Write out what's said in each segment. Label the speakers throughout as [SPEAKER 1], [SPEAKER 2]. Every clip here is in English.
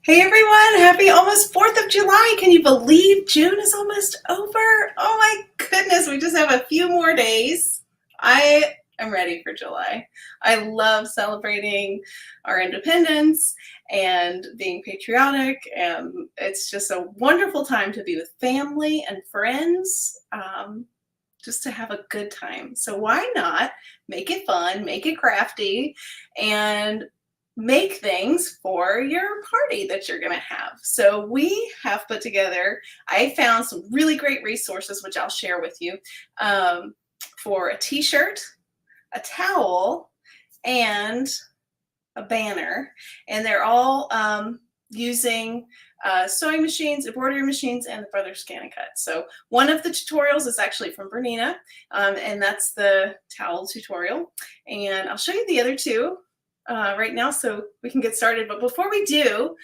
[SPEAKER 1] Hey everyone, happy almost 4th of July. Can you believe June is almost over? Oh my goodness, we just have a few more days. I am ready for July. I love celebrating our independence and being patriotic, and it's just a wonderful time to be with family and friends, just to have a good time. So why not make it fun, make it crafty, and make things for your party that you're going to have. So we have put together, I found some really great resources, which I'll share with you, for a t-shirt, a towel, and a banner. And they're all using sewing machines, embroidery machines, and the Brother ScanNCut. So one of the tutorials is actually from Bernina, and that's the towel tutorial. And I'll show you the other two right now so we can get started. But before we do,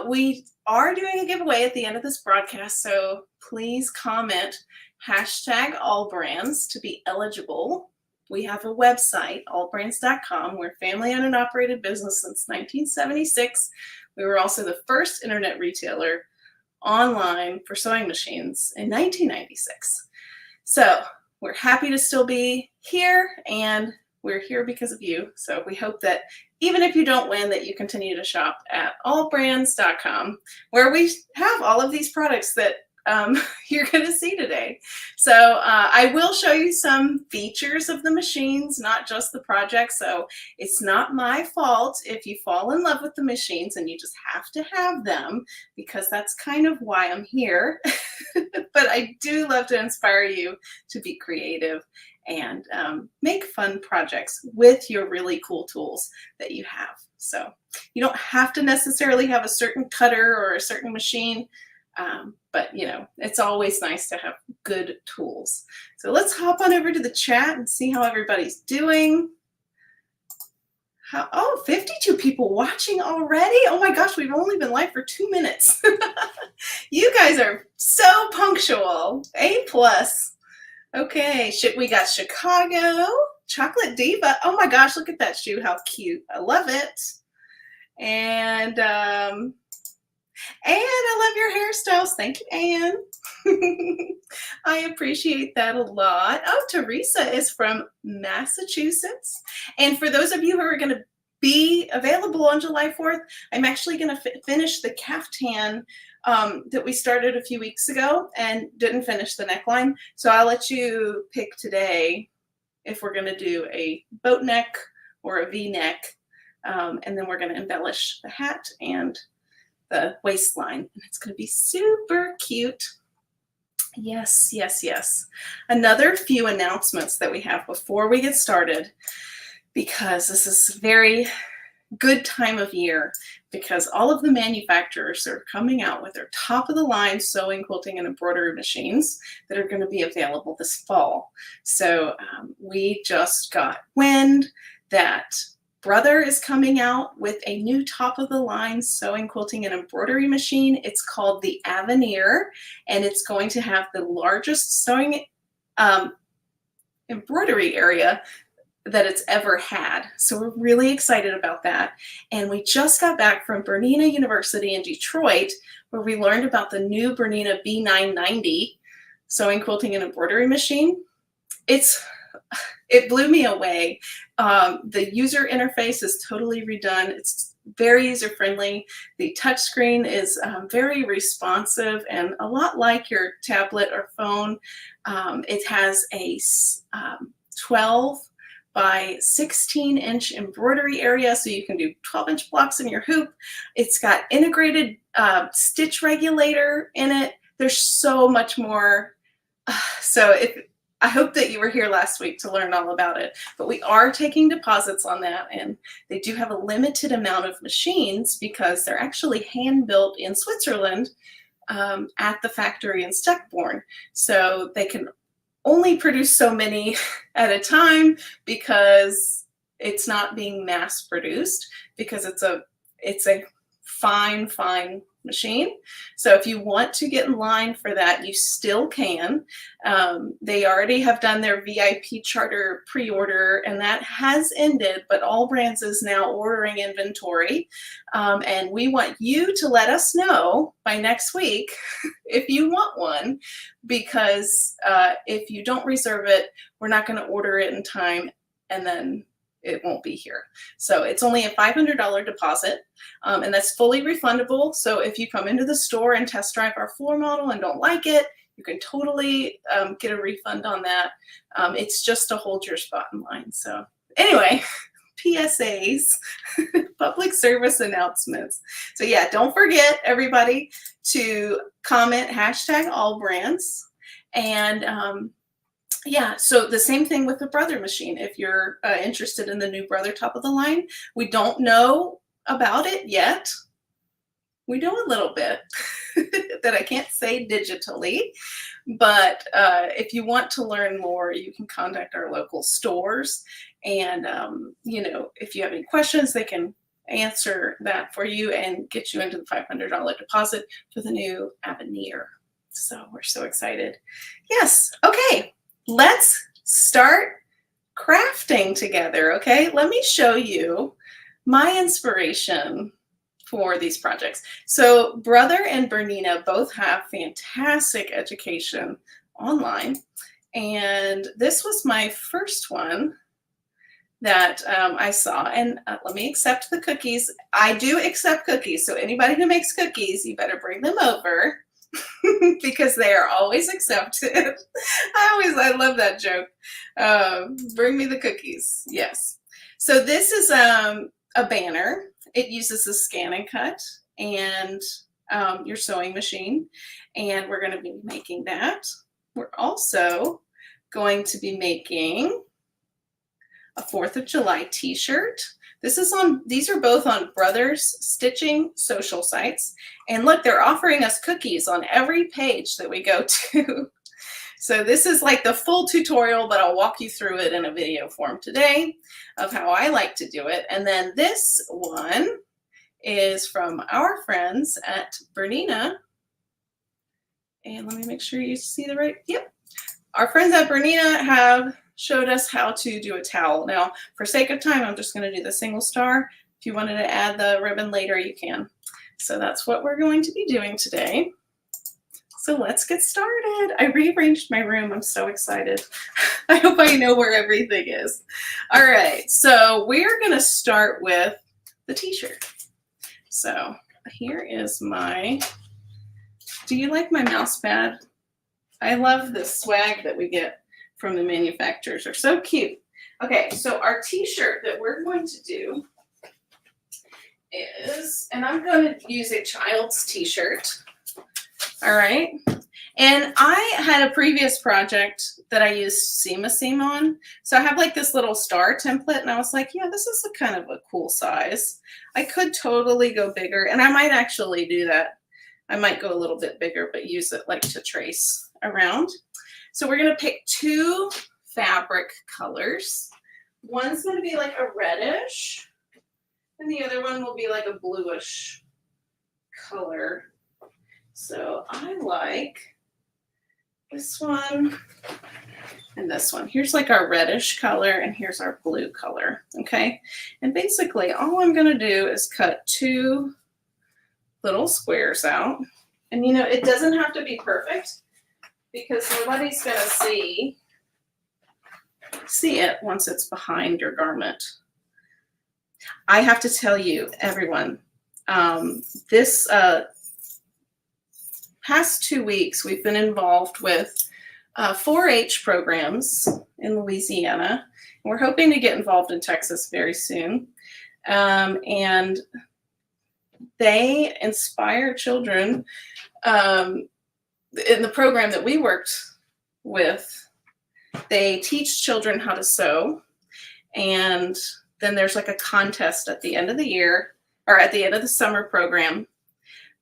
[SPEAKER 1] we are doing a giveaway at the end of this broadcast, so please comment #AllBrands to be eligible. We have a website, allbrands.com. We're a family-owned and operated business since 1976. We were also the first internet retailer online for sewing machines in 1996. So we're happy to still be here, and we're here because of you. So we hope that even if you don't win, that you continue to shop at allbrands.com, where we have all of these products that you're going to see today. So I will show you some features of the machines, not just the project. So it's not my fault if you fall in love with the machines and you just have to have them, because that's kind of why I'm here. But I do love to inspire you to be creative and make fun projects with your really cool tools that you have. So you don't have to necessarily have a certain cutter or a certain machine, but you know, it's always nice to have good tools. So let's hop on over to the chat and see how everybody's doing. Oh, 52 people watching already. Oh my gosh, we've only been live for 2 minutes. You guys are so punctual. A+. Okay, we got Chicago, Chocolate Diva. Oh my gosh, look at that shoe, how cute. I love it. And I love your hairstyles. Thank you, Anne. I appreciate that a lot. Oh, Teresa is from Massachusetts. And for those of you who are going to be available on July 4th, I'm actually going to finish the caftan that we started a few weeks ago and didn't finish the neckline. So I'll let you pick today if we're going to do a boat neck or a V-neck. And then we're going to embellish the hat and the waistline, and it's going to be super cute. Yes, yes, yes. Another few announcements that we have before we get started, because this is a very good time of year, because all of the manufacturers are coming out with their top of the line sewing, quilting, and embroidery machines that are going to be available this fall. So we just got wind that Brother is coming out with a new top-of-the-line sewing, quilting, and embroidery machine. It's called the Avenir, and it's going to have the largest sewing embroidery area that it's ever had. So we're really excited about that. And we just got back from Bernina University in Detroit, where we learned about the new Bernina B990 sewing, quilting, and embroidery machine. It blew me away. The user interface is totally redone. It's very user-friendly. The touchscreen is very responsive and a lot like your tablet or phone. It has a 12 by 16-inch embroidery area, so you can do 12-inch blocks in your hoop. It's got integrated stitch regulator in it. There's so much more. I hope that you were here last week to learn all about it, but we are taking deposits on that, and they do have a limited amount of machines because they're actually hand built in Switzerland at the factory in Steckborn. So they can only produce so many at a time because it's not being mass produced, because it's a fine machine. So if you want to get in line for that, you still can. They already have done their VIP charter pre-order, and that has ended, but AllBrands is now ordering inventory. And we want you to let us know by next week if you want one, because if you don't reserve it, we're not going to order it in time, and then it won't be here. So it's only a $500 deposit, and that's fully refundable. So if you come into the store and test drive our floor model and don't like it, you can totally get a refund on that. It's just to hold your spot in line. So anyway, PSAs, public service announcements. So yeah, don't forget, everybody, to comment #AllBrands. And yeah, so the same thing with the Brother machine. If you're interested in the new Brother top of the line, we don't know about it yet. We know a little bit that I can't say digitally, but if you want to learn more, you can contact our local stores. And, you know, if you have any questions, they can answer that for you and get you into the $500 deposit for the new Avenir. So we're so excited. Yes, okay. Let's start crafting together, okay? Let me show you my inspiration for these projects. So Brother and Bernina both have fantastic education online, and this was my first one that I saw. And let me accept the cookies. I do accept cookies, so anybody who makes cookies, you better bring them over. Because they are always accepted. I love that joke. Bring me the cookies. Yes. So this is a banner. It uses a ScanNCut and your sewing machine, and we're going to be making that. We're also going to be making a 4th of July t-shirt. These are both on Brothers Stitching social sites. And look, they're offering us cookies on every page that we go to. So this is like the full tutorial, but I'll walk you through it in a video form today of how I like to do it. And then this one is from our friends at Bernina. And let me make sure you see the right, yep. Our friends at Bernina have showed us how to do a towel. Now, for sake of time, I'm just going to do the single star. If you wanted to add the ribbon later, you can. So that's what we're going to be doing today. So let's get started. I rearranged my room. I'm so excited. I hope I know where everything is. All right, so we're going to start with the t-shirt. So here is my, do you like my mouse pad? I love the swag that we get from the manufacturers. Are so cute. Okay, so our t-shirt that we're going to do is, and I'm going to use a child's t-shirt. All right. And I had a previous project that I used seam on. So I have like this little star template, and I was like, yeah, this is a kind of a cool size. I could totally go bigger, and I might actually do that. I might go a little bit bigger, but use it like to trace around. So we're going to pick 2 fabric colors. One's going to be like a reddish, and the other one will be like a bluish color. So I like this one and this one. Here's like our reddish color, and here's our blue color, okay? And basically all I'm going to do is cut 2 little squares out. And you know, it doesn't have to be perfect, because nobody's going to see it once it's behind your garment. I have to tell you, everyone, this past 2 weeks, we've been involved with 4-H programs in Louisiana. We're hoping to get involved in Texas very soon. And they inspire children. In the program that we worked with, they teach children how to sew, and then there's like a contest at the end of the year, or at the end of the summer program,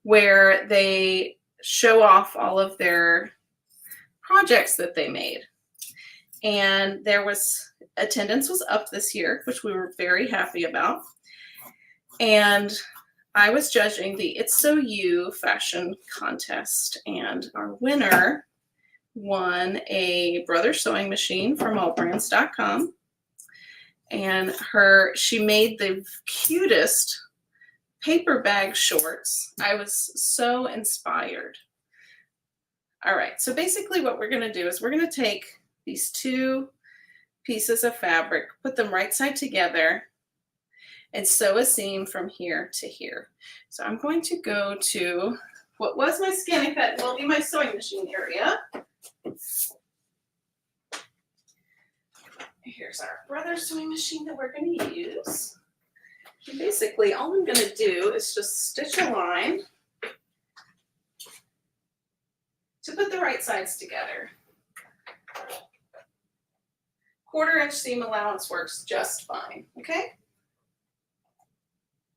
[SPEAKER 1] where they show off all of their projects that they made. And attendance was up this year, which we were very happy about. And I was judging the It's So You fashion contest, and our winner won a brother sewing machine from AllBrands.com. And she made the cutest paper bag shorts. I was so inspired. All right, so basically what we're gonna do is we're gonna take these two pieces of fabric, put them right side together, and sew a seam from here to here. So I'm going to go to what was my ScanNCut, will be my sewing machine area. Here's our brother sewing machine that we're going to use. And basically, all I'm going to do is just stitch a line to put the right sides together. 1/4 inch seam allowance works just fine, okay?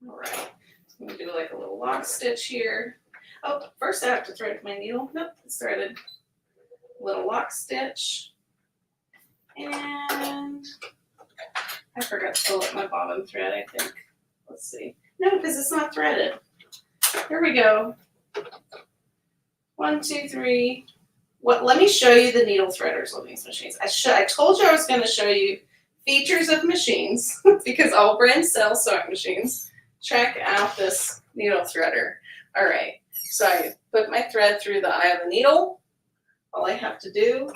[SPEAKER 1] All right, so I'm going to do like a little lock stitch here. Oh, first I have to thread my needle. Nope, it's threaded. Little lock stitch. And I forgot to pull up my bobbin thread, I think. Let's see. No, because it's not threaded. Here we go. 1, 2, 3. Let me show you the needle threaders on these machines. I told you I was going to show you features of machines because AllBrands sells sewing machines. Check out this needle threader. All right, so I put my thread through the eye of the needle. All I have to do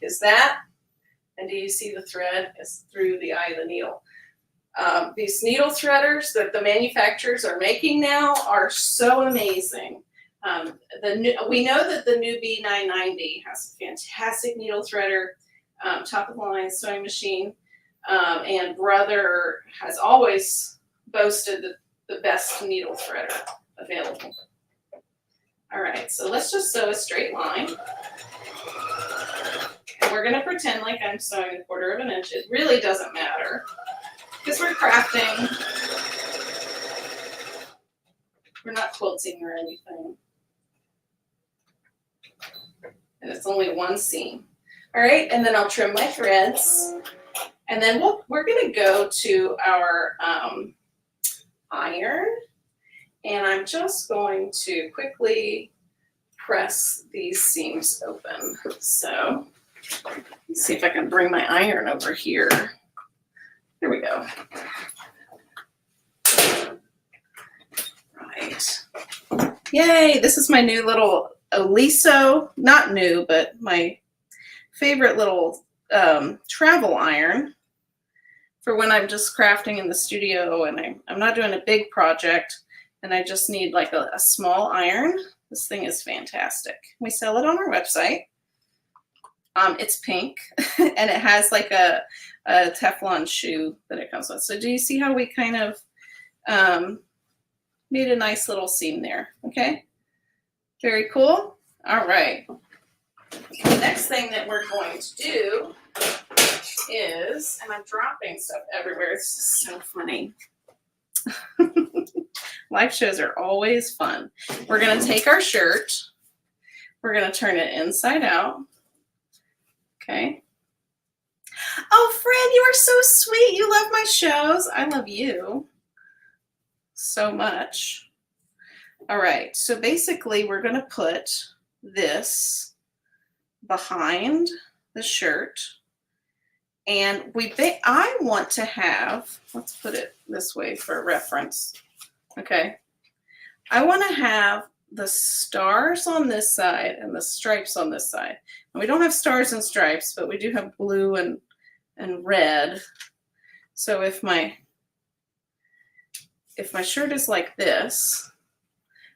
[SPEAKER 1] is that. And do you see the thread is through the eye of the needle? These needle threaders that the manufacturers are making now are so amazing. We know that the new B990 has a fantastic needle threader, top of the line sewing machine, and Brother has always boasted the best needle threader available. All right, so let's just sew a straight line. And we're going to pretend like I'm sewing 1/4 inch. It really doesn't matter because we're crafting. We're not quilting or anything. And it's only one seam. All right, and then I'll trim my threads. And then we're going to go to our iron. And I'm just going to quickly press these seams open. So let's see if I can bring my iron over here. Here we go. Right. Yay, this is my new little Oliso, not new, but my favorite little travel iron for when I'm just crafting in the studio and I'm not doing a big project and I just need like a small iron. This thing is fantastic. We sell it on our website. It's pink and it has like a Teflon shoe that it comes with. So do you see how we kind of made a nice little seam there? Okay, very cool. All right. The next thing that we're going to do is, and I'm dropping stuff everywhere. It's so funny. Live shows are always fun. We're going to take our shirt. We're going to turn it inside out. Okay. Oh, Fred, you are so sweet. You love my shows. I love you so much. All right. So basically, we're going to put this behind the shirt. And I want to have, let's put it this way for reference. Okay. I want to have the stars on this side and the stripes on this side. And we don't have stars and stripes, but we do have blue and red. So if my shirt is like this,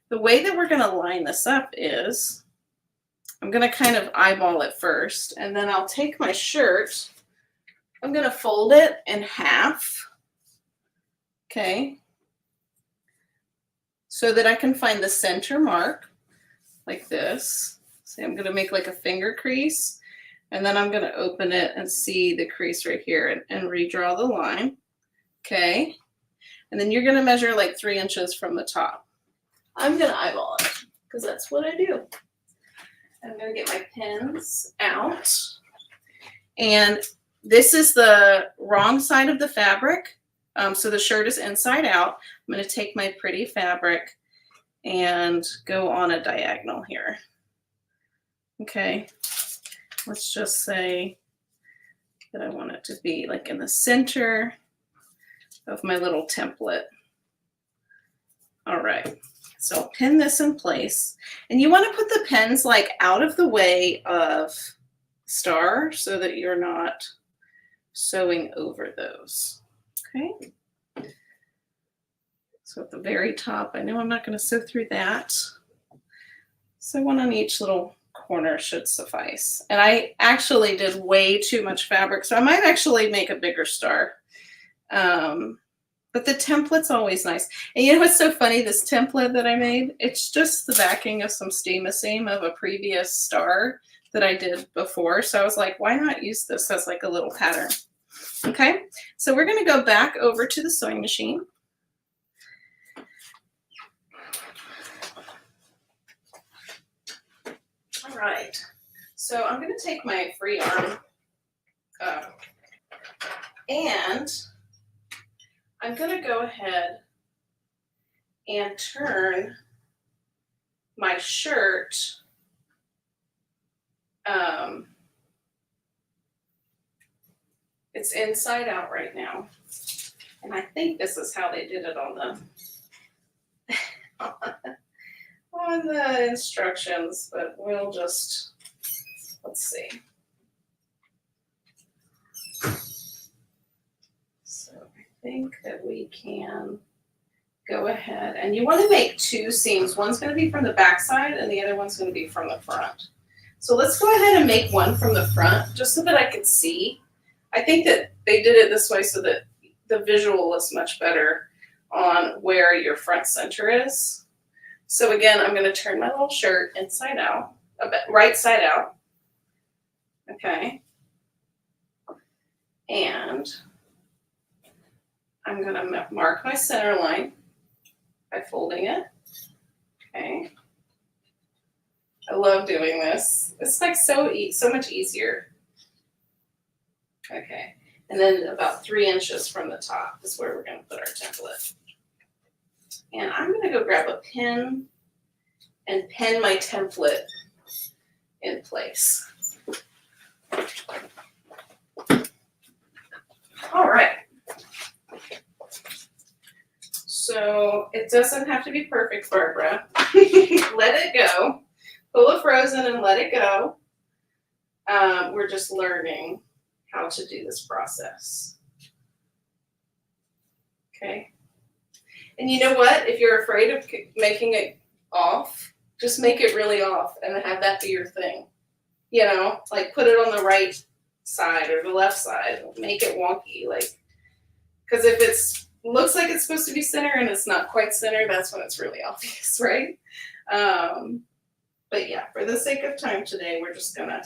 [SPEAKER 1] the way that we're going to line this up is I'm going to kind of eyeball it first, and then I'll take my shirt, I'm going to fold it in half, okay, so that I can find the center mark like this. See, I'm going to make like a finger crease, and then I'm going to open it and see the crease right here and redraw the line, okay, and then you're going to measure like 3 inches from the top. I'm going to eyeball it because that's what I do. I'm going to get my pins out, and this is the wrong side of the fabric. So the shirt is inside out. I'm going to take my pretty fabric and go on a diagonal here. Okay, let's just say that I want it to be like in the center of my little template. All right, so I'll pin this in place. And you want to put the pins like out of the way of star so that you're not sewing over those. Okay. So at the very top, I know I'm not going to sew through that. So one on each little corner should suffice. And I actually did way too much fabric, so I might actually make a bigger star. But the template's always nice. And you know what's so funny? This template that I made, it's just the backing of some steam of a previous star that I did before. So I was like, why not use this as like a little pattern? Okay, so we're going to go back over to the sewing machine. All right, so I'm going to take my free arm and I'm going to go ahead and turn my shirt it's inside out right now. And I think this is how they did it on the instructions, but we'll just, let's see. So I think that we can go ahead, and you want to make two seams. One's going to be from the back side and the other one's going to be from the front. So let's go ahead and make one from the front just so that I can see. I think that they did it this way so that the visual is much better on where your front center is. So again, I'm going to turn my little shirt inside out, right side out. Okay. And I'm going to mark my center line by folding it. Okay. I love doing this. It's like so much easier. Okay. And then about 3 inches from the top is where we're going to put our template. And I'm going to go grab a pin and pin my template in place. All right. So it doesn't have to be perfect, Barbara. Let it go. Pull a frozen and let it go. We're just learning how to do this process. Okay. And you know what? If you're afraid of making it off, just make it really off and have that be your thing. You know, like put it on the right side or the left side. Make it wonky, like, because if it's looks like it's supposed to be center and it's not quite center, that's when it's really obvious, right? But yeah, for the sake of time today, we're just gonna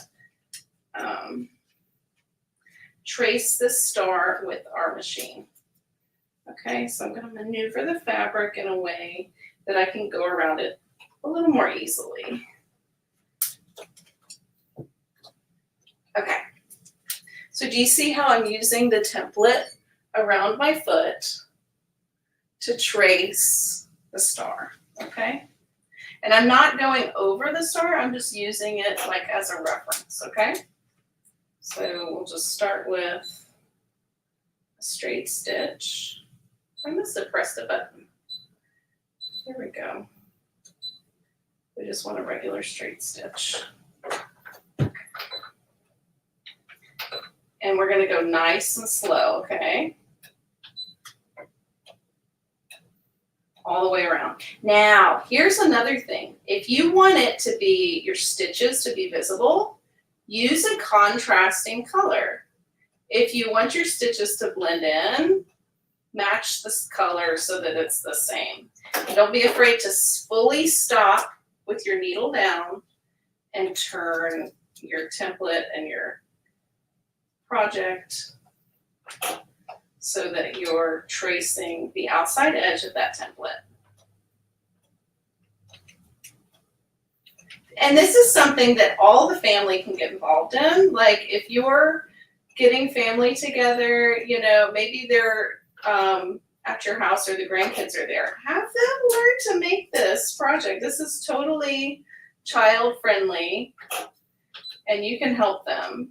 [SPEAKER 1] trace this star with our machine. Okay, so I'm going to maneuver the fabric in a way that I can go around it a little more easily. Okay, so do you see how I'm using the template around my foot to trace the star? Okay, and I'm not going over the star, I'm just using it like as a reference, okay? So we'll just start with a straight stitch. I must have pressed a button. Here we go. We just want a regular straight stitch. And we're going to go nice and slow, okay? All the way around. Now, here's another thing. If you want it to be, your stitches to be visible, use a contrasting color. If you want your stitches to blend in, match this color so that it's the same. And don't be afraid to fully stop with your needle down and turn your template and your project so that you're tracing the outside edge of that template. And this is something that all the family can get involved in. Like if you're getting family together, you know, maybe they're at your house or the grandkids are there, have them learn to make this project. This is totally child friendly and you can help them.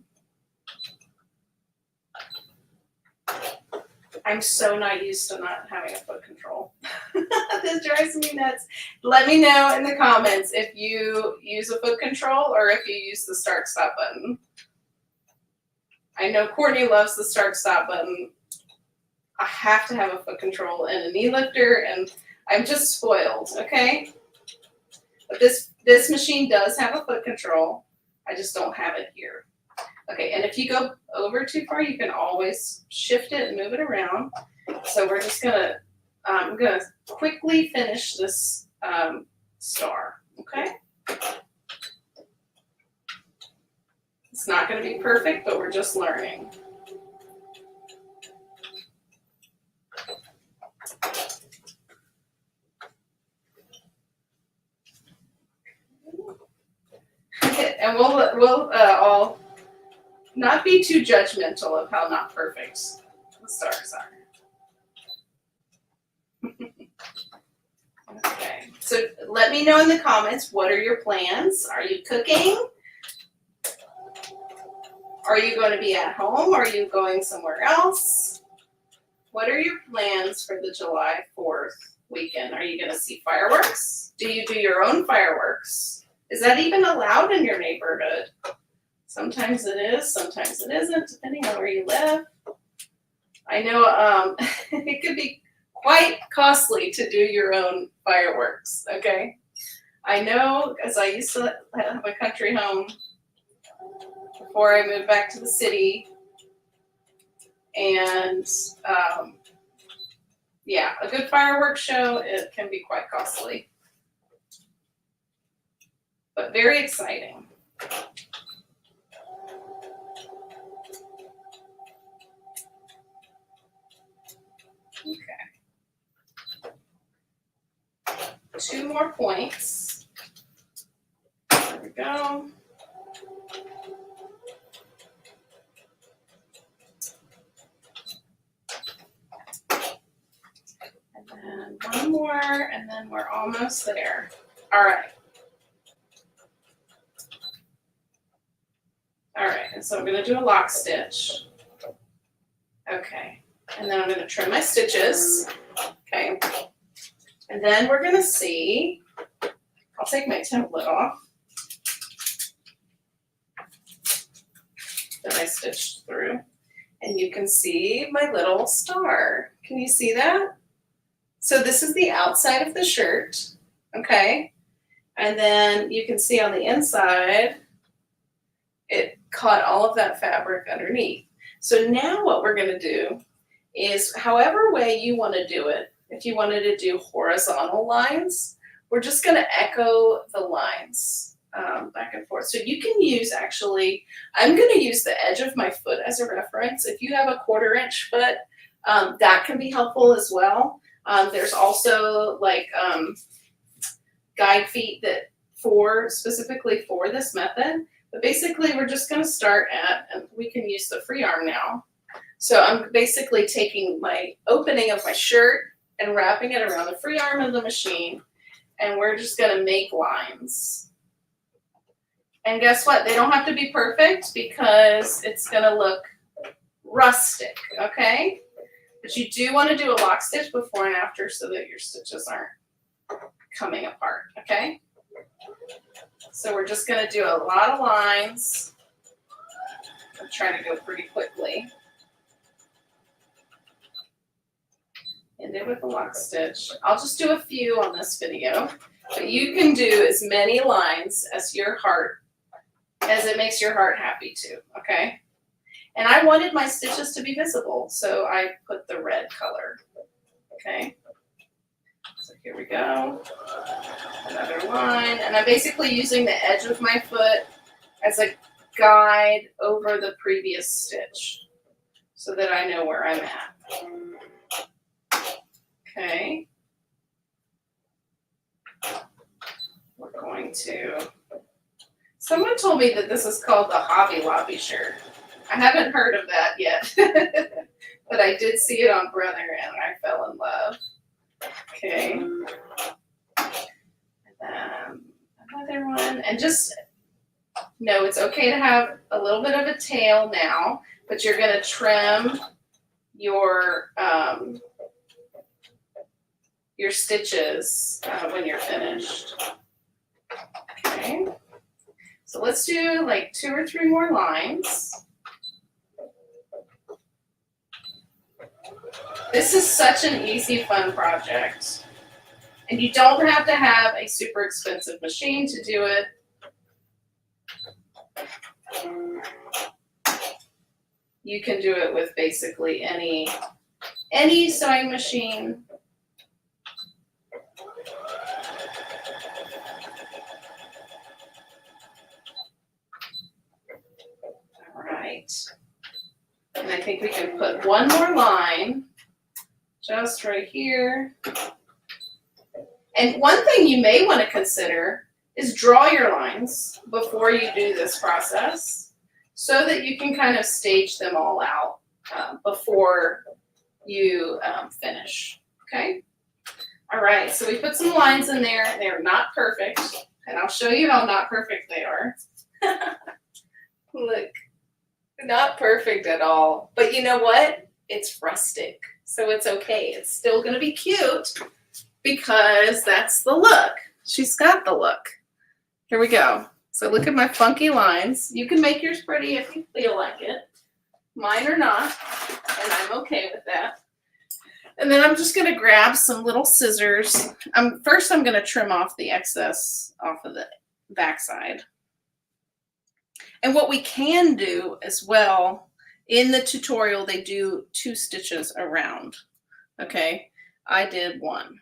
[SPEAKER 1] I'm so not used to not having a foot control. This drives me nuts. Let me know in the comments if you use a foot control or if you use the start stop button. I know Courtney loves the start stop button. I have to have a foot control and a knee lifter, and I'm just spoiled, okay? But this machine does have a foot control. I just don't have it here. Okay, and if you go over too far, you can always shift it and move it around. So we're just gonna, I'm gonna quickly finish this star, okay? It's not gonna be perfect, but we're just learning. And we'll all not be too judgmental of how not perfect the stars are. Okay, so let me know in the comments, what are your plans? Are you cooking? Are you going to be at home? Are you going somewhere else? What are your plans for the July 4th weekend? Are you going to see fireworks? Do you do your own fireworks? Is that even allowed in your neighborhood? Sometimes it is, sometimes it isn't, depending on where you live. I know it could be quite costly to do your own fireworks, okay? I know, because I used to have a country home before I moved back to the city. And yeah, a good fireworks show, it can be quite costly. But very exciting. Okay. 2 more points. There we go. And then 1 more, and then we're almost there. All right. All right, and so I'm going to do a lock stitch. Okay, and then I'm going to trim my stitches. Okay, and then we're going to see, I'll take my template off that I stitched through, and you can see my little star. Can you see that? So this is the outside of the shirt, okay? And then you can see on the inside, it caught all of that fabric underneath. So now what we're gonna do is, however way you wanna do it, if you wanted to do horizontal lines, we're just gonna echo the lines back and forth. So you can use, actually, I'm gonna use the edge of my foot as a reference. If you have a 1/4 inch foot, that can be helpful as well. There's also like guide feet that specifically for this method. But basically, we're just going to start at, and we can use the free arm now. So I'm basically taking my opening of my shirt and wrapping it around the free arm of the machine, and we're just going to make lines. And guess what? They don't have to be perfect because it's going to look rustic, okay? But you do want to do a lock stitch before and after so that your stitches aren't coming apart, okay? So we're just going to do a lot of lines. I'm trying to go pretty quickly. End it with a lock stitch. I'll just do a few on this video, but you can do as many lines as it makes your heart happy to, okay? And I wanted my stitches to be visible, so I put the red color, okay? So here we go, another line, and I'm basically using the edge of my foot as a guide over the previous stitch so that I know where I'm at. Okay. We're going to, someone told me that this is called the Hobby Lobby shirt. I haven't heard of that yet. but I did see it on Brother and I fell in love. Okay. And then another one. And just know it's okay to have a little bit of a tail now, but you're going to trim your stitches when you're finished. Okay. So let's do like 2 or 3 more lines. This is such an easy, fun project. And you don't have to have a super expensive machine to do it. You can do it with basically any sewing machine. All right. And I think we can put one more line just right here. And one thing you may want to consider is draw your lines before you do this process so that you can kind of stage them all out before you finish, okay? All right, so we put some lines in there. They're not perfect, and I'll show you how not perfect they are. Look, not perfect at all, but you know what? It's rustic, so it's okay. It's still gonna be cute because that's the look. She's got the look. Here we go. So look at my funky lines. You can make yours pretty if you feel like it. Mine are not, and I'm okay with that. And then I'm just gonna grab some little scissors. First I'm gonna trim off the excess off of the backside. And what we can do as well, in the tutorial, they do 2 stitches around, okay? I did 1.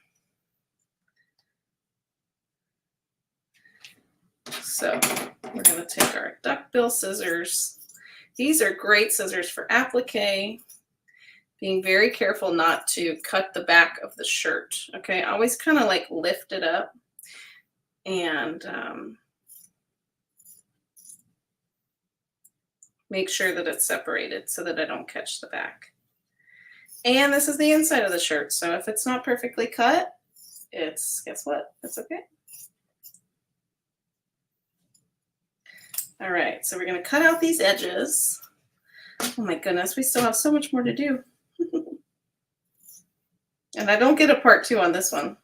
[SPEAKER 1] So we're gonna take our duckbill scissors. These are great scissors for applique. Being very careful not to cut the back of the shirt, okay? Always kind of like lift it up and make sure that it's separated so that I don't catch the back. And this is the inside of the shirt, so if it's not perfectly cut, guess what? It's okay. All right, so we're gonna cut out these edges. Oh my goodness, we still have so much more to do. And I don't get a part 2 on this one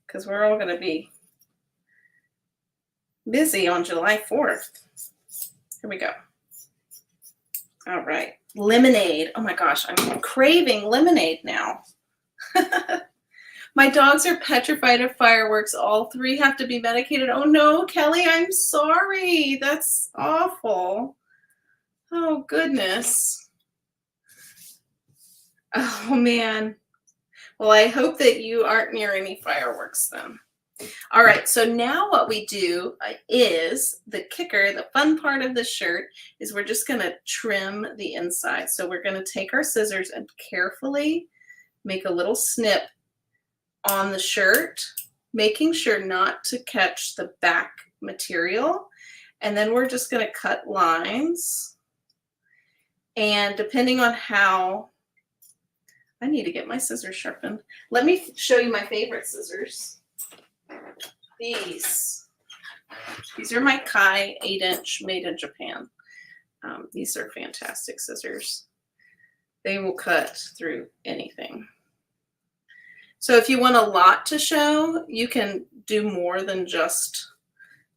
[SPEAKER 1] because we're all gonna be busy on July 4th. Here we go. All right, lemonade. Oh my gosh, I'm craving lemonade now. My dogs are petrified of fireworks. All 3 have to be medicated. Oh no, Kelly, I'm sorry. That's awful. Oh goodness. Oh man. Well, I hope that you aren't near any fireworks then. All right, so now what we do is the kicker, the fun part of the shirt is we're just gonna trim the inside. So we're gonna take our scissors and carefully make a little snip on the shirt, making sure not to catch the back material. And then we're just gonna cut lines. And depending on how, I need to get my scissors sharpened. Let me show you my favorite scissors. These are my Kai 8-inch made in Japan. These are fantastic scissors. They will cut through anything. So if you want a lot to show, you can do more than just,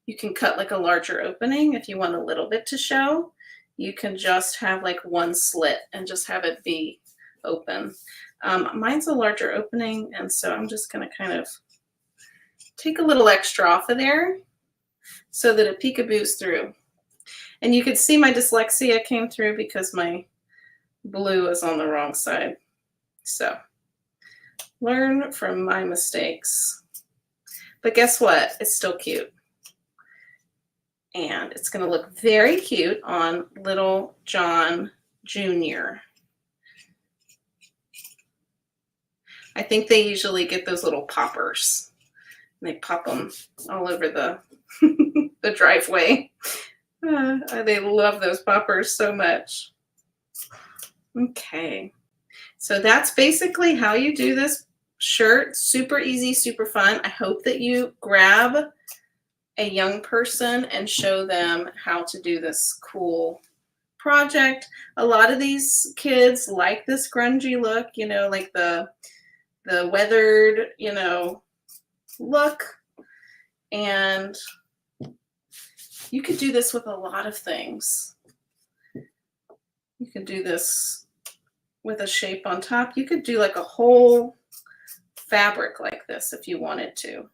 [SPEAKER 1] you can cut like a larger opening. If you want a little bit to show, you can just have like 1 slit and just have it be open. Mine's a larger opening, and so I'm just gonna kind of take a little extra off of there so that it peekaboos through. And you could see my dyslexia came through because my blue is on the wrong side. So learn from my mistakes. But guess what? It's still cute. And it's going to look very cute on little John Jr. I think they usually get those little poppers. And they pop them all over the, the driveway. They love those poppers so much. Okay, so that's basically how you do this shirt. Super easy, super fun. I hope that you grab a young person and show them how to do this cool project. A lot of these kids like this grungy look, you know, like the weathered, you know, look. And you could do this with a lot of things. You could do this with a shape on top. You could do like a whole fabric like this if you wanted to.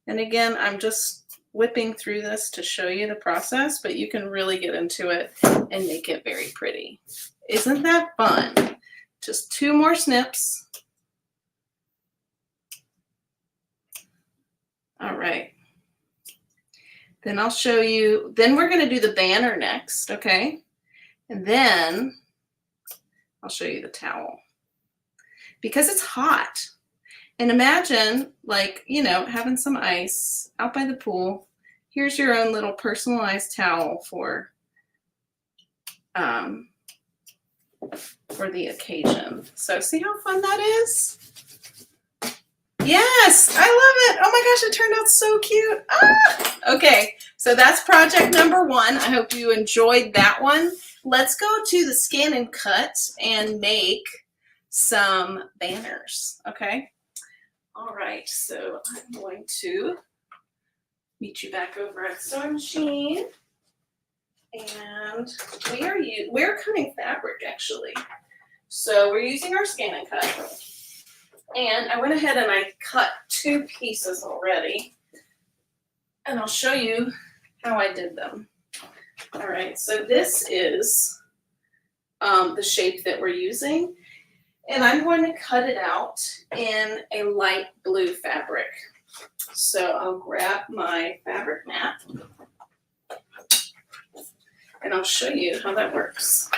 [SPEAKER 1] And again, I'm just whipping through this to show you the process, but you can really get into it and make it very pretty. Isn't that fun? Just 2 more snips. All right. Then I'll show you, then we're going to do the banner next, okay? And then I'll show you the towel. Because it's hot. And imagine, like, you know, having some ice out by the pool. Here's your own little personalized towel for the occasion. So see how fun that is? Yes, I love it. Oh my gosh, it turned out so cute. Ah! Okay, so that's project number 1. I hope you enjoyed that one. Let's go to the ScanNCut and make some banners, okay? All right, so I'm going to meet you back over at the sewing machine. And we're cutting fabric actually. So we're using our ScanNCut. And I went ahead and I cut 2 pieces already. And I'll show you how I did them. All right, so this is the shape that we're using. And I'm going to cut it out in a light blue fabric. So I'll grab my fabric mat and I'll show you how that works.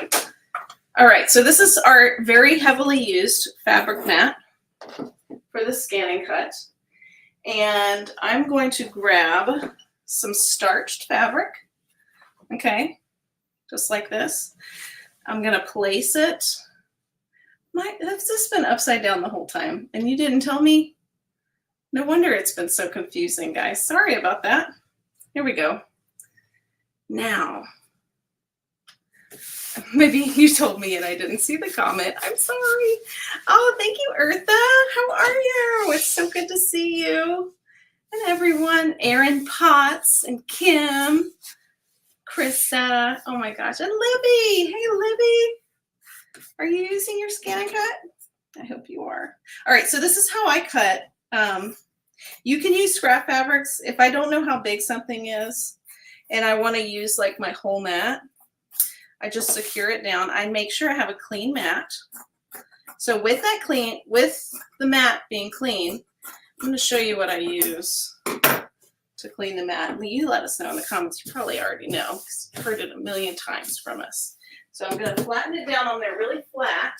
[SPEAKER 1] All right, so this is our very heavily used fabric mat for the ScanNCut. And I'm going to grab some starched fabric, okay, just like this. I'm going to place it. That's just been upside down the whole time, and you didn't tell me? No wonder it's been so confusing, guys. Sorry about that. Here we go. Now, maybe you told me and I didn't see the comment. I'm sorry. Oh, thank you, Eartha. How are you? It's so good to see you. And everyone, Erin Potts and Kim, Krista. Oh my gosh, and Libby. Hey, Libby. Are you using your ScanNCut? I hope you are. All right, so this is how I cut. You can use scrap fabrics. If I don't know how big something is and I want to use like my whole mat, I just secure it down. I make sure I have a clean mat. So with the mat being clean, I'm going to show you what I use to clean the mat. You let us know in the comments. You probably already know because you've heard it a million times from us. So I'm going to flatten it down on there really flat,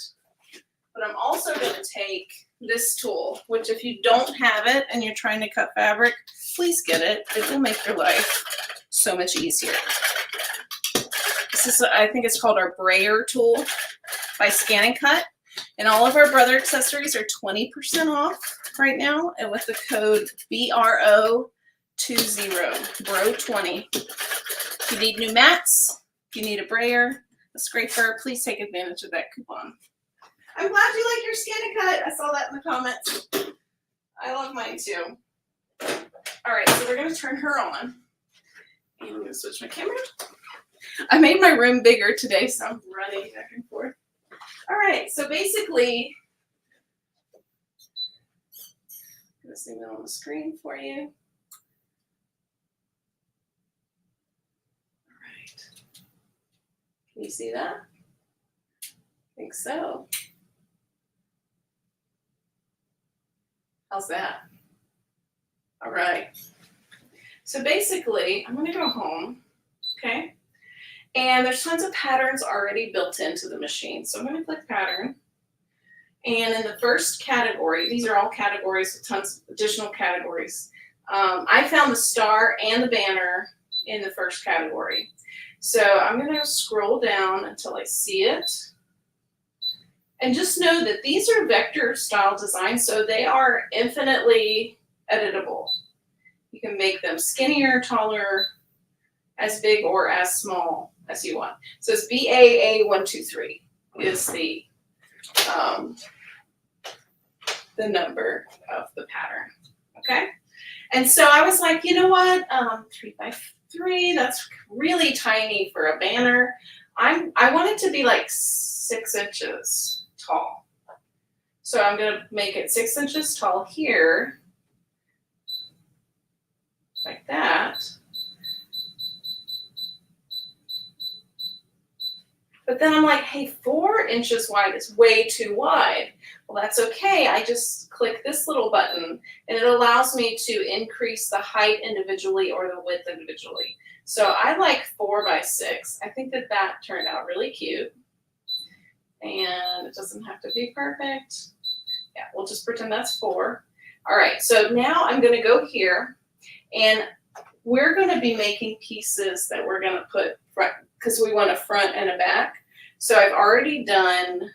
[SPEAKER 1] but I'm also going to take this tool, which if you don't have it and you're trying to cut fabric, please get it. It will make your life so much easier. This is, I think it's called our brayer tool by ScanNCut. And all of our brother accessories are 20% off right now, and with the code BRO20, BRO20. If you need new mats, if you need a brayer, a scraper, please take advantage of that coupon. I'm glad you like your ScanNCut. I saw that in the comments. I love mine too. All right, so we're going to turn her on. And I'm going to switch my camera. I made my room bigger today, so I'm running back and forth. All right, so basically, I'm going to zoom in on the screen for you. All right. Can you see that? I think so. How's that? All right. So basically, I'm going to go home, okay? And there's tons of patterns already built into the machine. So I'm going to click pattern. And in the first category, these are all categories with tons of additional categories. I found the star and the banner in the first category. So I'm going to scroll down until I see it. And just know that these are vector style designs, so they are infinitely editable. You can make them skinnier, taller, as big or as small as you want. So it's BAA123 is the number of the pattern, okay? And so I was like, you know what, 3x3, that's really tiny for a banner. I want it to be like 6 inches tall. So I'm gonna make it 6 inches tall here, like that. But then I'm like, hey, 4 inches wide is way too wide. Well, that's okay. I just click this little button and it allows me to increase the height individually or the width individually. So I like 4x6. I think that that turned out really cute. And it doesn't have to be perfect. Yeah, we'll just pretend that's 4. All right, so now I'm gonna go here and we're gonna be making pieces that we're gonna put front, because we want a front and a back. So I've already done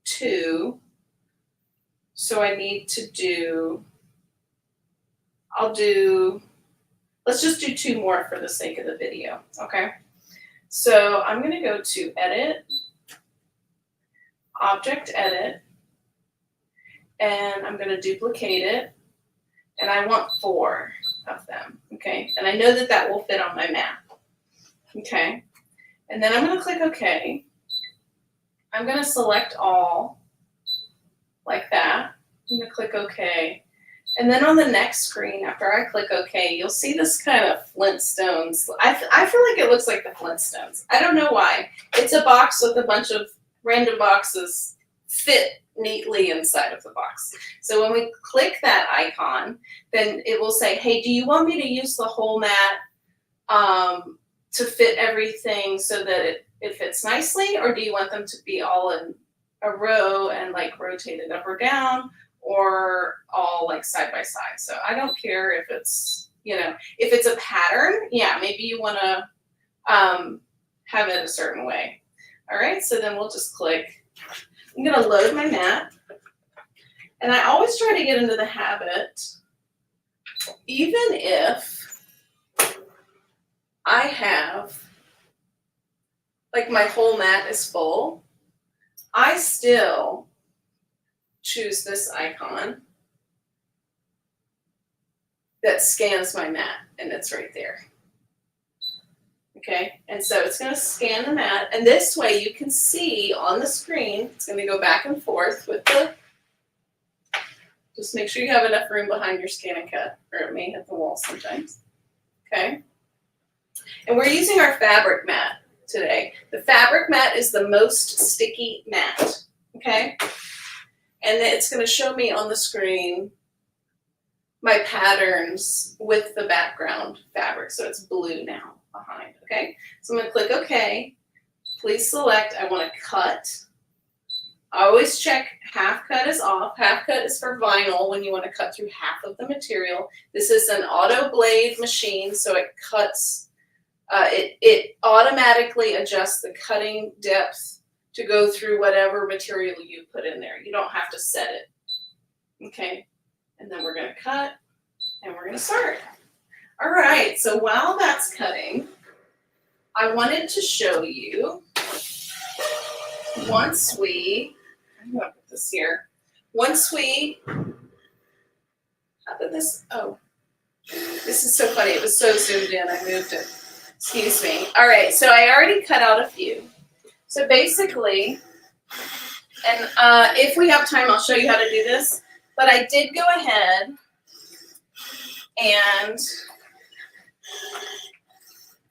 [SPEAKER 1] 2. So I need to do, let's just do 2 more for the sake of the video, okay? So I'm gonna go to Edit, Object Edit, and I'm gonna duplicate it, and I want 4 of them, okay? And I know that that will fit on my map, okay? And then I'm gonna click OK. I'm gonna select all, like that. I'm gonna click OK. And then on the next screen, after I click OK, you'll see this kind of Flintstones. I feel like it looks like the Flintstones. I don't know why. It's a box with a bunch of random boxes fit neatly inside of the box. So when we click that icon, then it will say, hey, do you want me to use the whole mat to fit everything so that it fits nicely, or do you want them to be all in a row and like rotated up or down, or all like side by side? So I don't care if it's, you know, if it's a pattern, yeah, maybe you want to have it a certain way. All right, so then we'll just click. I'm going to load my mat, and I always try to get into the habit, even if I have, like my whole mat is full, I still choose this icon that scans my mat, and it's right there. Okay, and so it's going to scan the mat, and this way you can see on the screen, it's going to go back and forth with the, just make sure you have enough room behind your ScanNCut, or it may hit the wall sometimes. Okay, and we're using our fabric mat today. The fabric mat is the most sticky mat, okay? And it's going to show me on the screen my patterns with the background fabric, so it's blue now behind, okay? So I'm going to click OK. Please select, I want to cut. I always check half cut is off. Half cut is for vinyl when you want to cut through half of the material. This is an auto blade machine, so it cuts, it automatically adjusts the cutting depth to go through whatever material you put in there. You don't have to set it, okay? And then we're going to cut, and we're going to start. All right, so while that's cutting, I wanted to show you, once we, I'm going to put this here, once we, how did this, oh, this is so funny. It was so zoomed in, I moved it. Excuse me. All right, so I already cut out a few. So basically, and if we have time, I'll show you how to do this, but I did go ahead and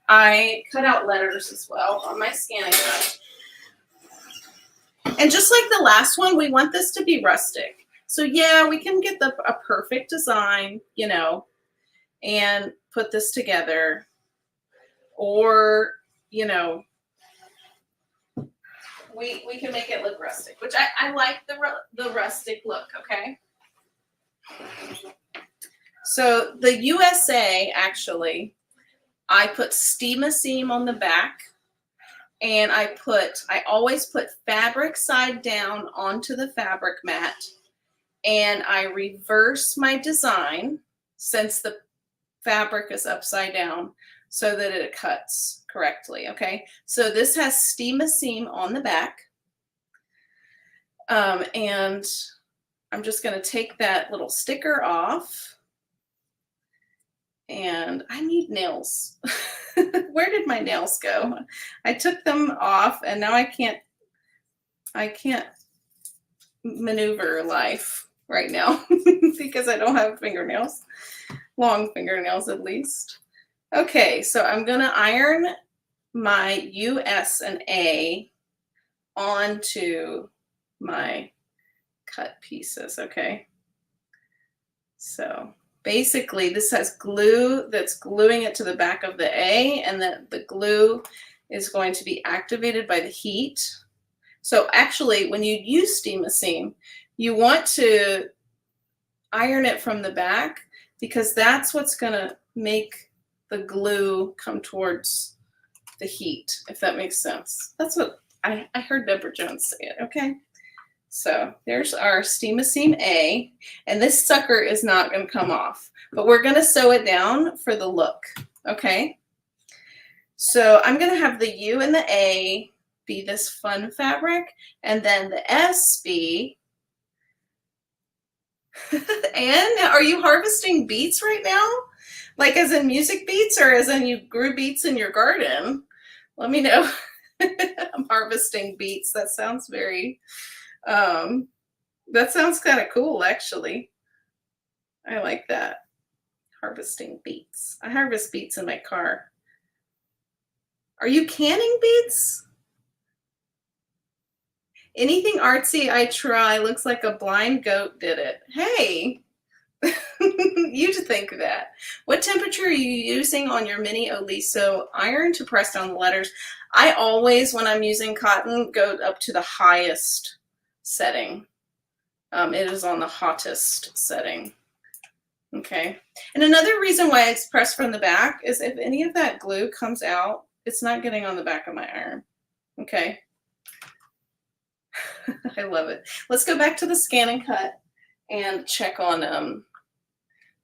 [SPEAKER 1] I cut out letters as well on my ScanNCut. And just like the last one, we want this to be rustic. So yeah, we can get a perfect design, you know, and put this together. Or, you know, we can make it look rustic, which I like the rustic look, okay? So the USA, actually, I put steam seam on the back, and I always put fabric side down onto the fabric mat, and I reverse my design since the fabric is upside down so that it cuts correctly, okay? So this has steam seam on the back, and I'm just gonna take that little sticker off, and I need nails. Where did my nails go? I took them off, and now I can't maneuver life right now because I don't have fingernails, long fingernails at least. Okay, so I'm gonna iron my U, S, and A onto my cut pieces, okay? So basically this has glue that's gluing it to the back of the A, and the glue is going to be activated by the heat. So actually when you use steam seam, you want to iron it from the back because that's what's gonna make the glue come towards the heat, if that makes sense. That's what I heard Deborah Jones say it, okay? So there's our steam seam A, and this sucker is not gonna come off, but we're gonna sew it down for the look, okay? So I'm gonna have the U and the A be this fun fabric, and then the S be, and are you harvesting beets right now? Like as in music beets, or as in you grew beets in your garden? Let me know. I'm harvesting beets. That sounds very, that sounds kind of cool, actually. I like that. Harvesting beets. I harvest beets in my car. Are you canning beets? Anything artsy I try looks like a blind goat did it. Hey, you to think of that. What temperature are you using on your mini Oliso iron to press down the letters? I always, when I'm using cotton, go up to the highest setting. It is on the hottest setting. Okay. And another reason why it's pressed from the back is if any of that glue comes out, it's not getting on the back of my iron. Okay. I love it. Let's go back to the ScanNCut and check on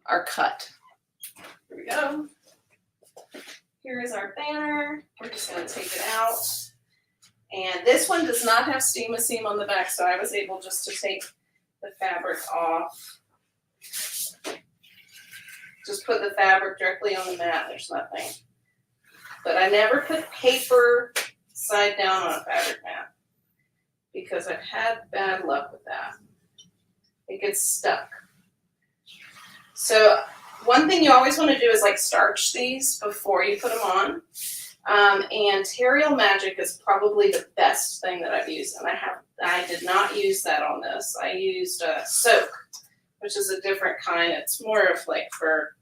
[SPEAKER 1] our cut. Here we go. Here is our banner. We're just going to take it out. And this one does not have steam seam on the back, so I was able just to take the fabric off. Just put the fabric directly on the mat. There's nothing. But I never put paper side down on a fabric mat because I've had bad luck with that. It gets stuck. So one thing you always want to do is like starch these before you put them on. And Terrial Magic is probably the best thing that I've used. And I did not use that on this. I used Soak, which is a different kind. It's more of like for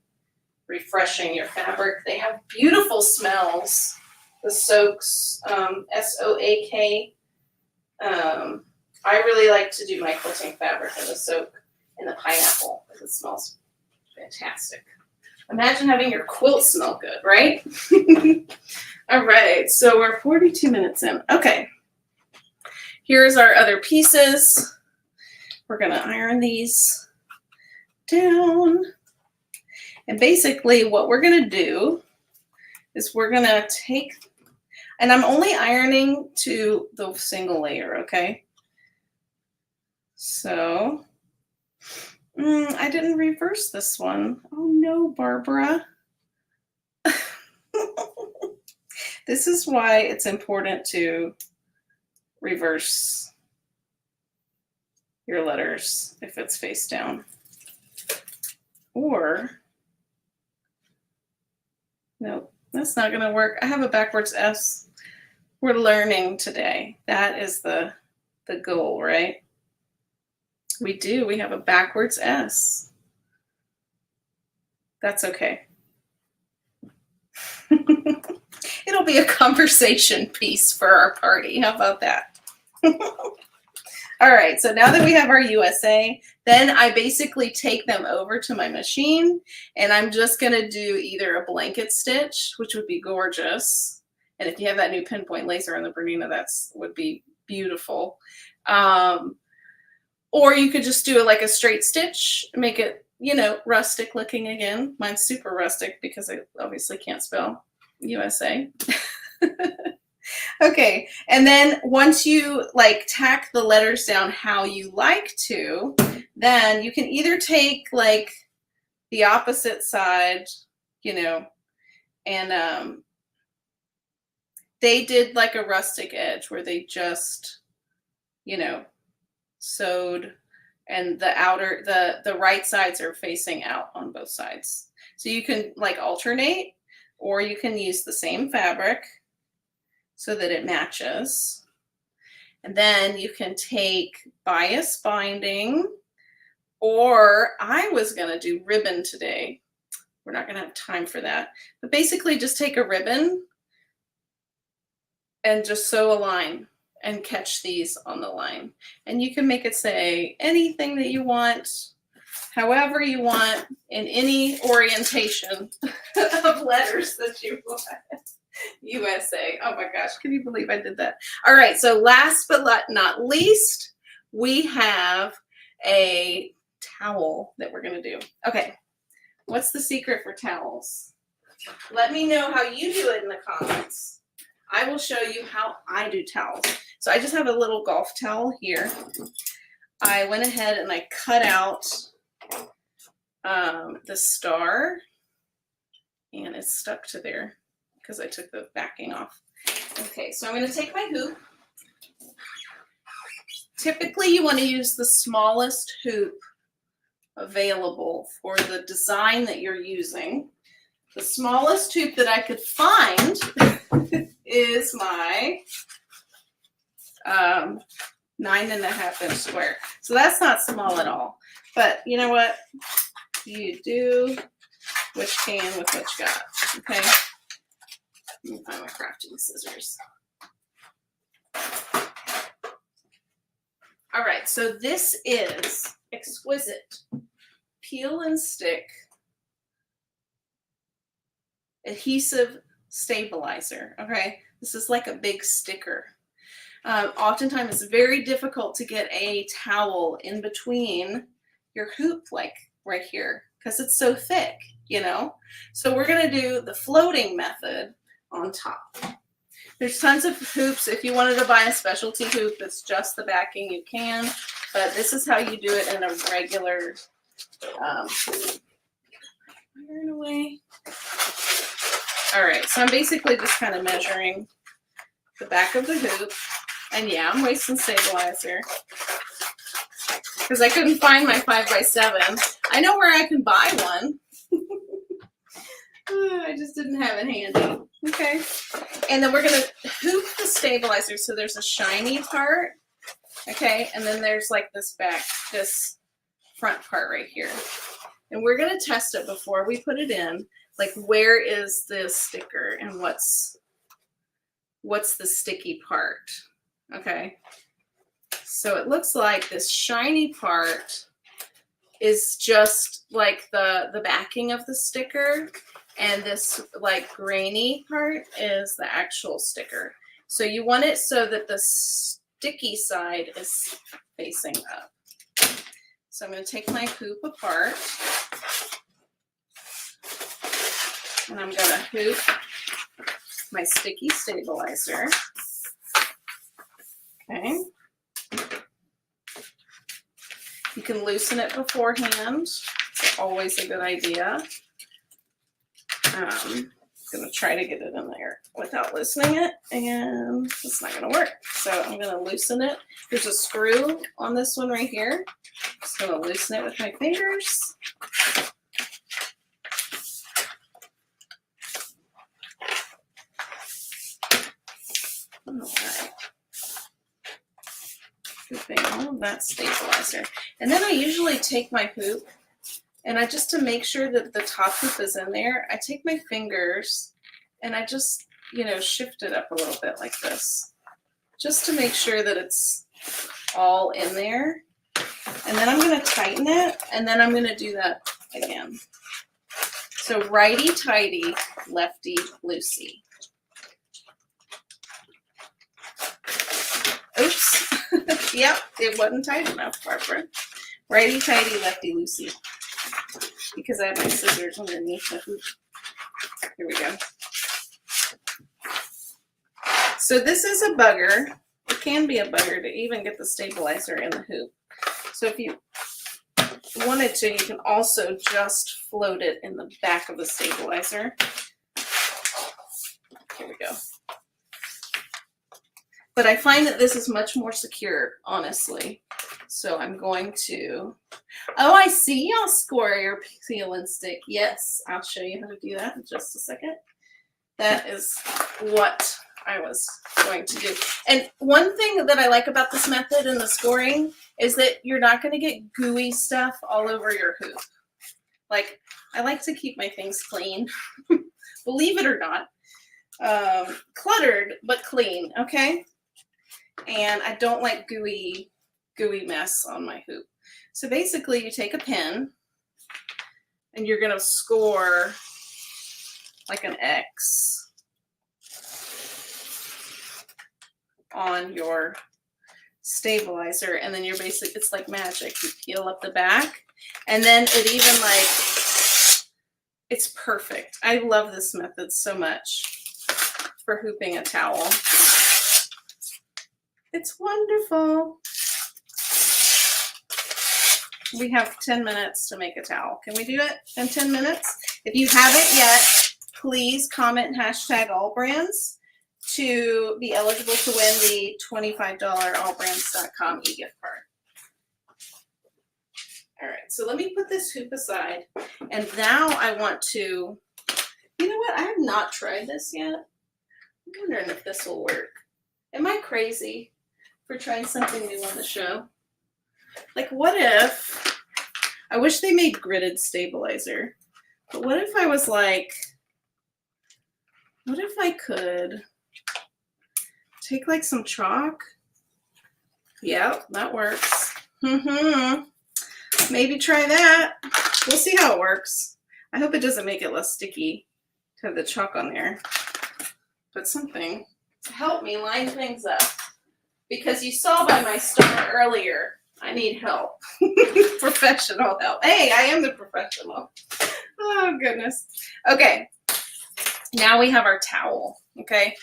[SPEAKER 1] refreshing your fabric. They have beautiful smells. The Soaks, S-O-A-K. I really like to do my quilting fabric in the Soak and the pineapple because it smells fantastic. Imagine having your quilt smell good, right? All right, so we're 42 minutes in. Okay, here's our other pieces. We're gonna iron these down. And basically what we're gonna do is we're gonna take, and I'm only ironing to the single layer, okay? So, I didn't reverse this one. Oh no, Barbara. This is why it's important to reverse your letters if it's face down. Or, nope, that's not gonna work. I have a backwards S. We're learning today. That is the goal, right? We do, we have a backwards S. That's okay. It'll be a conversation piece for our party. How about that? All right, so now that we have our USA, then I basically take them over to my machine, and I'm just gonna do either a blanket stitch, which would be gorgeous. And if you have that new pinpoint lacer on the Bernina, that's would be beautiful. Or you could just do it like a straight stitch, make it, you know, rustic looking again. Mine's super rustic because I obviously can't spell USA. Okay, and then once you like tack the letters down how you like to, then you can either take like the opposite side, you know, and they did like a rustic edge where they just, you know, sewed, and the outer, the right sides are facing out on both sides. So you can like alternate, or you can use the same fabric so that it matches. And then you can take bias binding, or I was gonna do ribbon today. We're not gonna have time for that. But basically just take a ribbon and just sew a line and catch these on the line. And you can make it say anything that you want, however you want, in any orientation of letters that you want. USA. Oh my gosh, can you believe I did that? All right, so last but not least, we have a towel that we're gonna do. Okay, what's the secret for towels? Let me know how you do it in the comments. I will show you how I do towels. So I just have a little golf towel here. I went ahead and I cut out the star, and it's stuck to there because I took the backing off. Okay, so I'm going to take my hoop. Typically, you want to use the smallest hoop available for the design that you're using. The smallest hoop that I could find is my 9.5-inch square. So that's not small at all. But you know what? You do what you can with what you got. Okay. Let me find my crafting scissors. All right, so this is Exquisite Peel and Stick Adhesive Stabilizer. Okay, this is like a big sticker. Oftentimes it's very difficult to get a towel in between your hoop, like right here, because it's so thick, you know? So we're gonna do the floating method on top. There's tons of hoops. If you wanted to buy a specialty hoop that's just the backing, you can, but this is how you do it in a regular iron away. All right, so I'm basically just kind of measuring the back of the hoop, and yeah, I'm wasting stabilizer because I couldn't find my 5x7. I know where I can buy one. I just didn't have it handy. Okay. And then we're going to hoop the stabilizer. So there's a shiny part. Okay. And then there's like this front part right here. And we're going to test it before we put it in. Like, where is this sticker and what's the sticky part? Okay. So it looks like this shiny part is just like the backing of the sticker. And this like grainy part is the actual sticker. So you want it so that the sticky side is facing up. So I'm going to take my hoop apart. And I'm going to hoop my sticky stabilizer. Okay. You can loosen it beforehand. It's always a good idea. I'm going to try to get it in there without loosening it, and it's not going to work. So I'm going to loosen it. There's a screw on this one right here. Just going to loosen it with my fingers. All right. Hooping all of that stabilizer. And then I usually take my hoop, and I just, to make sure that the top hoop is in there, I take my fingers and I just, you know, shift it up a little bit like this, just to make sure that it's all in there. And then I'm going to tighten it, and then I'm going to do that again. So righty-tighty, lefty-loosey. Oops. Yep, it wasn't tight enough, Barbara. Righty-tighty, lefty-loosey. Because I have my scissors underneath the hoop. Here we go. So this is a bugger. It can be a bugger to even get the stabilizer in the hoop. So if you wanted to, you can also just float it in the back of the stabilizer. Here we go. But I find that this is much more secure, honestly. So I'm going to, oh, I see y'all score your peel and stick. Yes, I'll show you how to do that in just a second. That is what I was going to do. And one thing that I like about this method and the scoring is that you're not going to get gooey stuff all over your hoop. Like, I like to keep my things clean, believe it or not. Cluttered, but clean, okay? And I don't like gooey mess on my hoop. So basically you take a pin and you're going to score like an X on your stabilizer, and then you're basically, it's like magic. You peel up the back, and then it even like, it's perfect. I love this method so much for hooping a towel. It's wonderful. We have 10 minutes to make a towel. Can we do it in 10 minutes? If you haven't yet, please comment hashtag AllBrands to be eligible to win the $25 allbrands.com e-gift card. All right, so let me put this hoop aside. And now I want to, you know what? I have not tried this yet. I'm wondering if this will work. Am I crazy for trying something new on the show? Like, what if, I wish they made gridded stabilizer, but what if I was like, what if I could take like some chalk? Yeah, that works. Maybe try that. We'll see how it works. I hope it doesn't make it less sticky to have the chalk on there, but something to help me line things up. Because you saw by my star earlier, I need help. Professional help. Hey, I am the professional. Oh, goodness. Okay. Now we have our towel. Okay.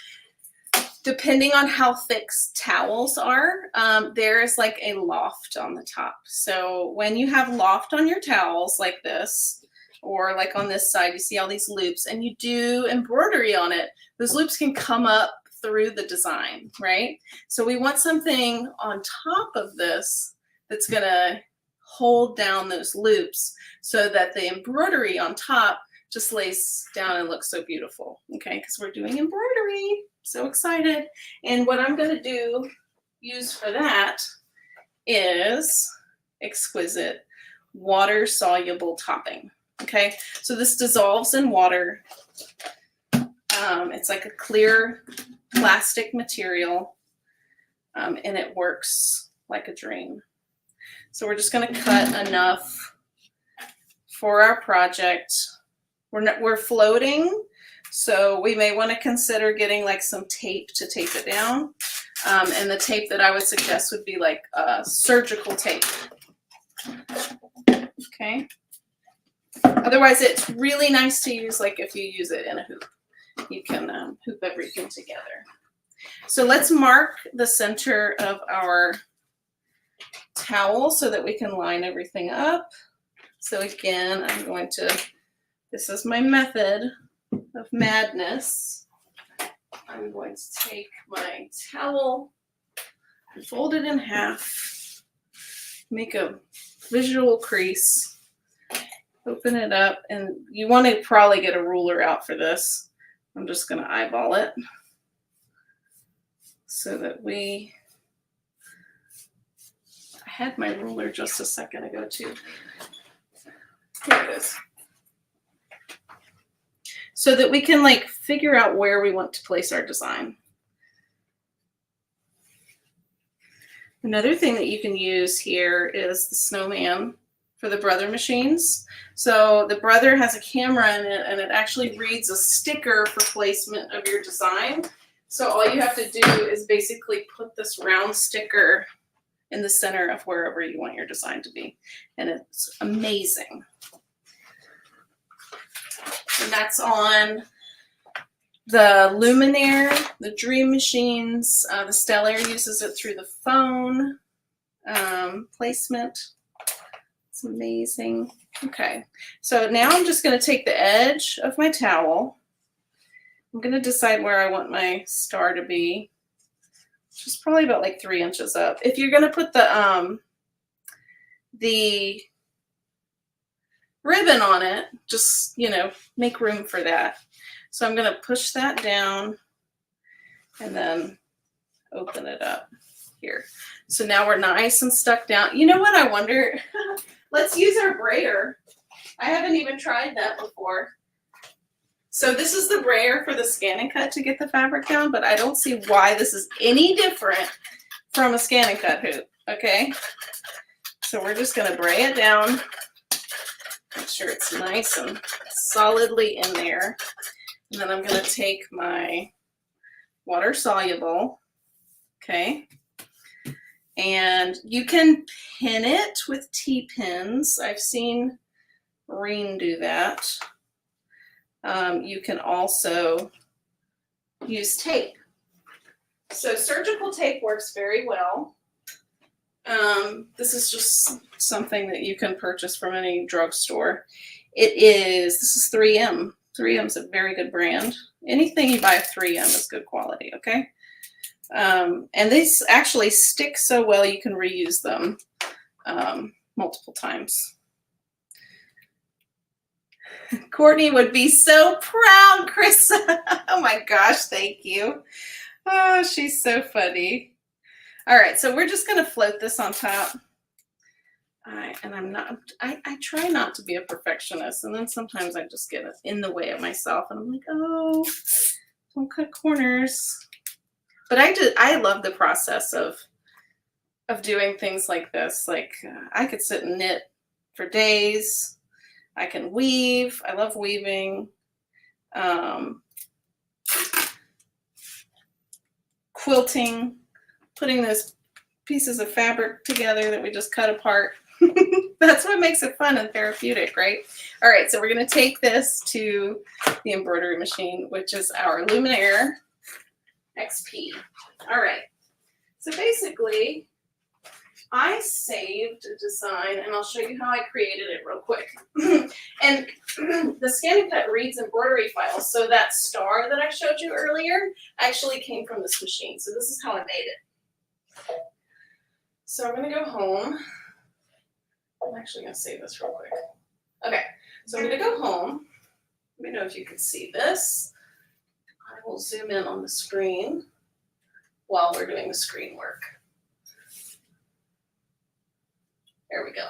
[SPEAKER 1] Depending on how thick towels are, there is like a loft on the top. So when you have loft on your towels like this, or like on this side, you see all these loops, and you do embroidery on it, those loops can come up through the design, right? So we want something on top of this that's gonna hold down those loops so that the embroidery on top just lays down and looks so beautiful, okay? Because we're doing embroidery. So excited. And what I'm gonna use for that is exquisite water-soluble topping, okay? So this dissolves in water. It's like a clear plastic material, and it works like a dream. So we're just going to cut enough for our project. We're floating, so we may want to consider getting like some tape to tape it down. And the tape that I would suggest would be like surgical tape. Okay. Otherwise, it's really nice to use like if you use it in a hoop. You can hoop everything together. So let's mark the center of our towel so that we can line everything up. So again, I'm going to, this is my method of madness. I'm going to take my towel and fold it in half, make a visual crease, open it up, and you want to probably get a ruler out for this. I'm just going to eyeball it so that I had my ruler just a second ago too. Here it is. So that we can like figure out where we want to place our design. Another thing that you can use here is the snowman for the Brother machines. So the Brother has a camera in it, and it actually reads a sticker for placement of your design. So all you have to do is basically put this round sticker in the center of wherever you want your design to be. And it's amazing. And that's on the Luminaire, the Dream Machines. The Stellar uses it through the phone placement. It's amazing. Okay, so now I'm just going to take the edge of my towel. I'm going to decide where I want my star to be, which is probably about like 3 inches up. If you're going to put the ribbon on it, just, you know, make room for that. So I'm going to push that down and then open it up here. So now we're nice and stuck down. You know what I wonder? Let's use our brayer. I haven't even tried that before. So this is the brayer for the ScanNCut to get the fabric down, but I don't see why this is any different from a ScanNCut hoop, okay? So we're just gonna bray it down. Make sure it's nice and solidly in there. And then I'm gonna take my water soluble, okay? And you can pin it with T-pins. I've seen Reen do that. You can also use tape. So surgical tape works very well. This is just something that you can purchase from any drugstore. This is 3M. 3M is a very good brand. Anything you buy 3M is good quality, okay? And these actually stick so well you can reuse them multiple times. Courtney would be so proud, Chris. Oh my gosh, thank you. Oh, she's so funny. All right, so we're just gonna float this on top. And I try not to be a perfectionist, and then sometimes I just get in the way of myself, and I'm like, oh, don't cut corners. But I love the process of doing things like this. Like I could sit and knit for days. I can weave. I love weaving. Quilting, putting those pieces of fabric together that we just cut apart. That's what makes it fun and therapeutic, right? All right, so we're going to take this to the embroidery machine, which is our Luminaire XP. All right, so basically I saved a design, and I'll show you how I created it real quick. And the ScanNCut reads embroidery files, so that star that I showed you earlier actually came from this machine. So this is how I made it. So I'm going to go home. I'm actually going to save this real quick. Okay, so I'm going to go home. Let me know if you can see this. I will zoom in on the screen while we're doing the screen work. There we go.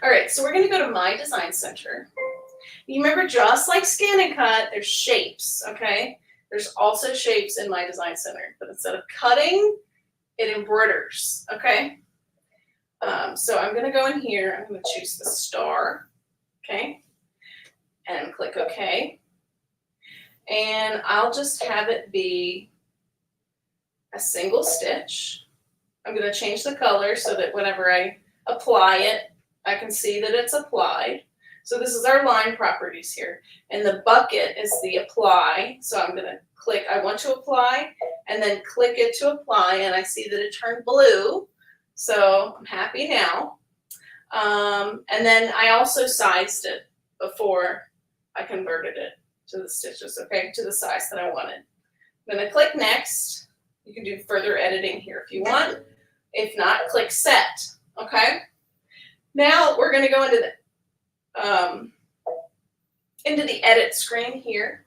[SPEAKER 1] All right, so we're going to go to My Design Center. You remember, just like ScanNCut, there's shapes, okay? There's also shapes in My Design Center, but instead of cutting, it embroiders, okay? So I'm going to go in here. I'm going to choose the star, okay? And click OK. And I'll just have it be a single stitch. I'm going to change the color so that whenever I apply it, I can see that it's applied. So this is our line properties here. And the bucket is the apply. So I'm going to click, I want to apply, and then click it to apply, and I see that it turned blue. So I'm happy now. And then I also sized it before I converted it to the stitches, okay, to the size that I wanted. I'm going to click next. You can do further editing here if you want. If not, click set, okay? Now we're going to go into the edit screen here.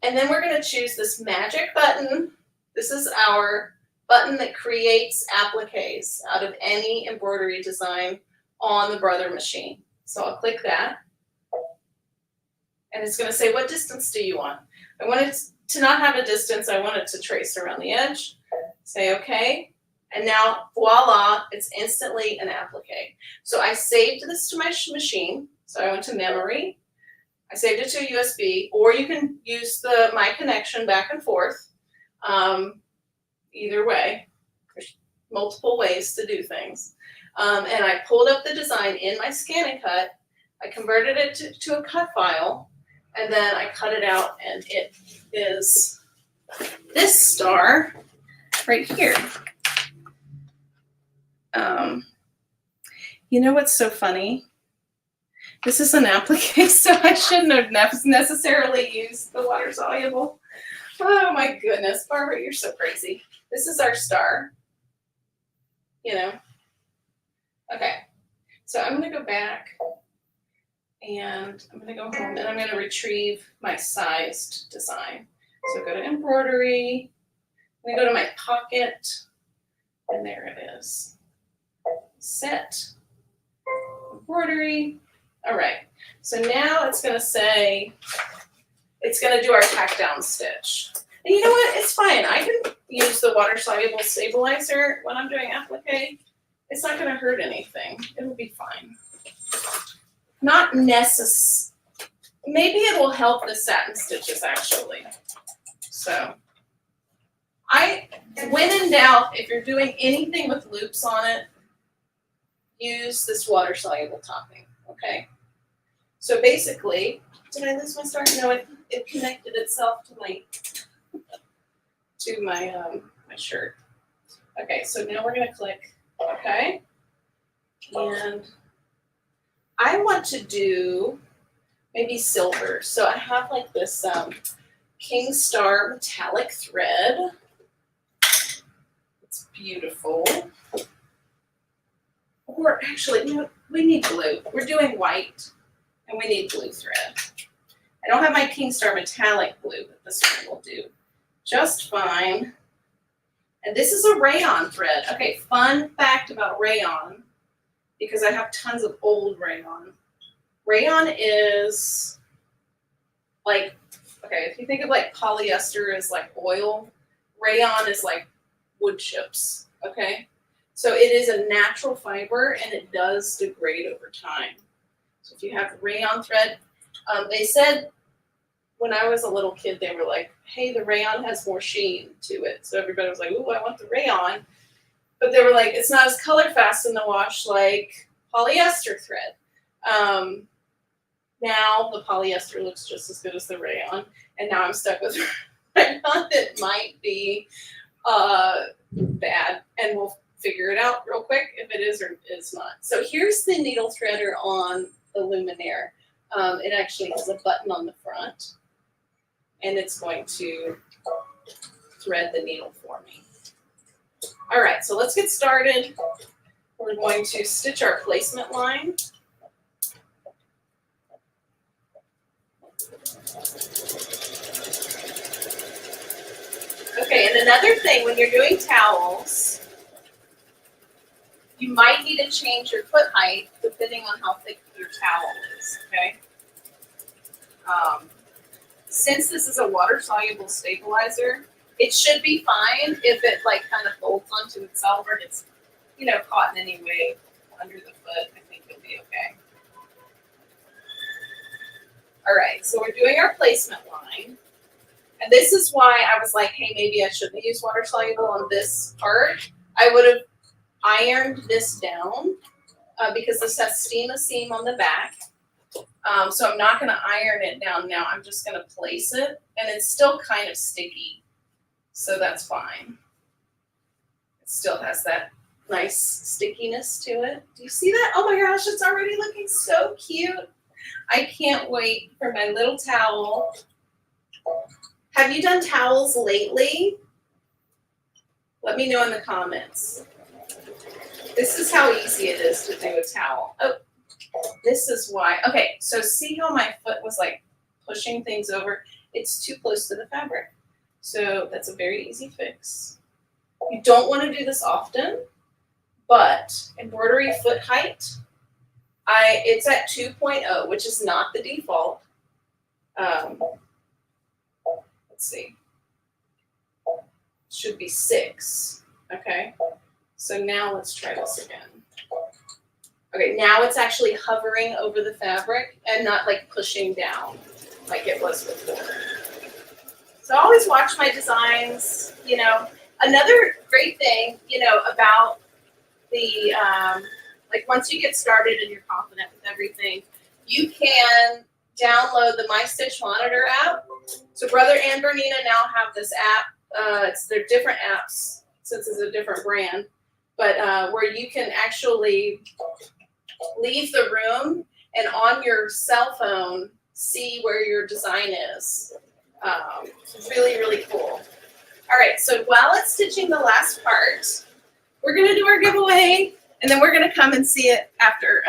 [SPEAKER 1] And then we're going to choose this magic button. This is our button that creates appliques out of any embroidery design on the Brother machine. So I'll click that. And it's going to say, what distance do you want? I want it to not have a distance. I want it to trace around the edge. Say OK. And now, voila, it's instantly an applique. So I saved this to my machine. So I went to memory. I saved it to a USB, or you can use my connection back and forth. Either way, there's multiple ways to do things. And I pulled up the design in my ScanNCut. I converted it to a cut file, and then I cut it out, and it is this star right here. You know what's so funny? This is an applique, so I shouldn't have necessarily used the water soluble. Oh my goodness, Barbara, you're so crazy. This is our star, you know. Okay, so I'm gonna go back and I'm gonna go home and I'm gonna retrieve my sized design. So go to embroidery, I'm gonna go to my pocket, and there it is. Set, embroidery. All right, so now it's gonna say, it's gonna do our tack down stitch. And you know what, it's fine. I can use the water soluble stabilizer when I'm doing applique. It's not gonna hurt anything. It'll be fine. Not necessary. Maybe it will help the satin stitches actually. So when in doubt, if you're doing anything with loops on it, use this water soluble topping, okay? So basically, did I lose my star? No, it connected itself to my my shirt. Okay, so now we're gonna click okay. And I want to do maybe silver. So I have like this King Star metallic thread. It's beautiful. Or actually, no, we need blue. We're doing white, and we need blue thread. I don't have my King Star metallic blue, but this one will do just fine. And this is a rayon thread. Okay, fun fact about rayon, because I have tons of old rayon. Rayon is like, okay, if you think of like polyester as like oil, rayon is like wood chips, okay? So it is a natural fiber and it does degrade over time. So if you have rayon thread, they said when I was a little kid, they were like, hey, the rayon has more sheen to it. So everybody was like, ooh, I want the rayon. But they were like, it's not as color fast in the wash like polyester thread. Now the polyester looks just as good as the rayon. And now I'm stuck with rayon that might be bad. And we'll figure it out real quick if it is or is not. So here's the needle threader on the Luminaire. It actually has a button on the front. And it's going to thread the needle for me. All right, so let's get started. We're going to stitch our placement line. Okay, and another thing, when you're doing towels, you might need to change your foot height depending on how thick your towel is, okay? Since this is a water-soluble stabilizer, it should be fine if it like kind of folds onto itself or gets, you know, caught in any way under the foot. I think it'll be okay. All right, so we're doing our placement line. And this is why I was like, hey, maybe I shouldn't use water-soluble on this part. I would have ironed this down because this has steam a seam on the back. So I'm not going to iron it down now. I'm just going to place it. And it's still kind of sticky. So that's fine. It still has that nice stickiness to it. Do you see that? Oh my gosh, it's already looking so cute. I can't wait for my little towel. Have you done towels lately? Let me know in the comments. This is how easy it is to do a towel. Oh, this is why. Okay, so see how my foot was like pushing things over? It's too close to the fabric. So that's a very easy fix. You don't want to do this often, but embroidery foot height, it's at 2.0, which is not the default. Let's see. It should be 6, okay? So now let's try this again. Okay, now it's actually hovering over the fabric and not like pushing down like it was before. So always watch my designs, you know. Another great thing, you know, about the, like once you get started and you're confident with everything, you can download the My Stitch Monitor app. So Brother and Bernina now have this app. They're different apps since it's a different brand, but where you can actually leave the room and on your cell phone see where your design is. It's really, really cool. All right, so while it's stitching the last part, we're gonna do our giveaway, and then we're gonna come and see it after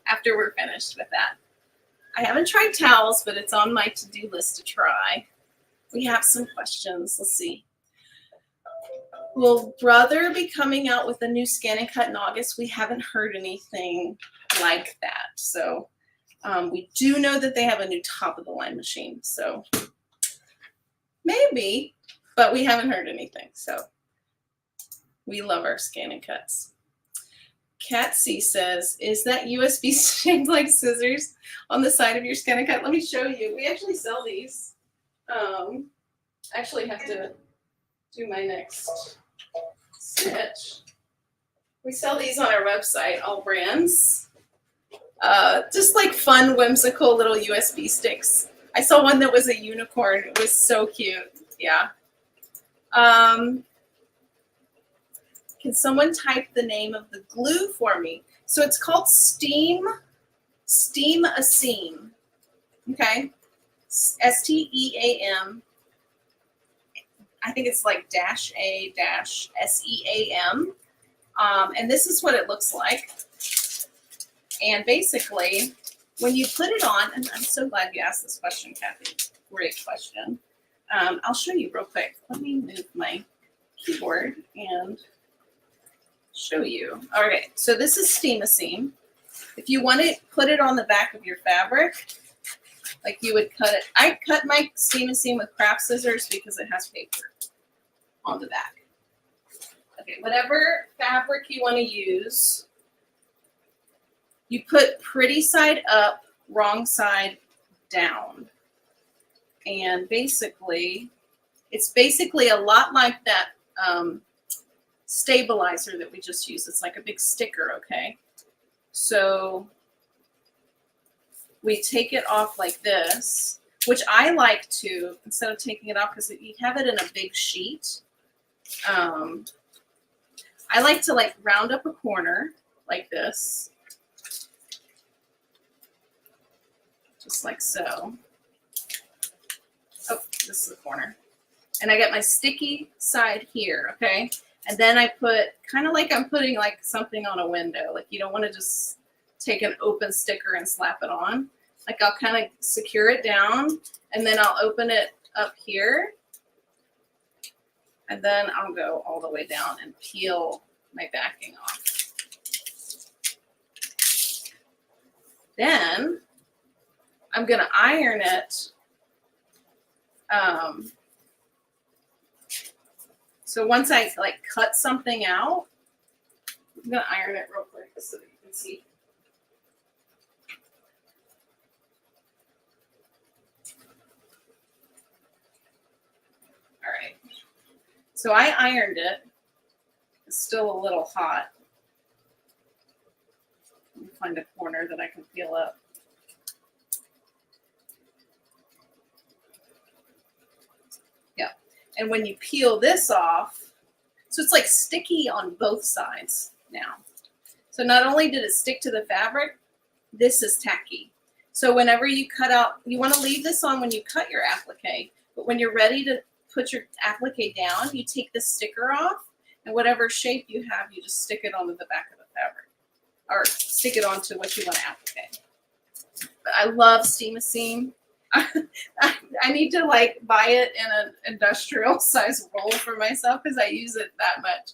[SPEAKER 1] after we're finished with that. I haven't tried towels, but it's on my to-do list to try. We have some questions. Let's see. Will Brother be coming out with a new ScanNCut in August? We haven't heard anything like that. So we do know that they have a new top-of-the-line machine. So maybe, but we haven't heard anything. So we love our ScanNCuts. Cat C says, is that USB shaped like scissors on the side of your ScanNCut? Let me show you. We actually sell these. I actually have to do my next stitch. We sell these on our website, AllBrands. Just like fun, whimsical little USB sticks. I saw one that was a unicorn. It was so cute. Yeah. Can someone type the name of the glue for me? So it's called Steam a Seam. Okay. STEAM. I think it's like -A-SEAM. And this is what it looks like. And basically, when you put it on, and I'm so glad you asked this question, Kathy. Great question. I'll show you real quick. Let me move my keyboard and show you. Okay, so this is Steam a Seam. If you want to put it on the back of your fabric, like you would cut it. I cut my Steam a Seam with craft scissors because it has paper on the back. Okay, whatever fabric you want to use, you put pretty side up, wrong side down. And basically, it's basically a lot like that stabilizer that we just used. It's like a big sticker, okay? So we take it off like this, which I like to, instead of taking it off, because you have it in a big sheet, I like to like round up a corner like this, just like so. Oh, this is the corner. And I get my sticky side here, okay? And then I put, kind of like I'm putting like something on a window. Like you don't want to just take an open sticker and slap it on. Like I'll kind of secure it down and then I'll open it up here. And then I'll go all the way down and peel my backing off. Then I'm going to iron it. So once I like cut something out, I'm going to iron it real quick so that you can see. All right. So I ironed it. It's still a little hot. Let me find a corner that I can peel up. Yeah. And when you peel this off, so it's like sticky on both sides now. So not only did it stick to the fabric, this is tacky. So whenever you cut out, you want to leave this on when you cut your applique, but when you're ready to put your applique down, you take the sticker off, and whatever shape you have, you just stick it onto the back of the fabric, or stick it onto what you want to applique. But I love Steam a Seam. I need to like buy it in an industrial size roll for myself because I use it that much.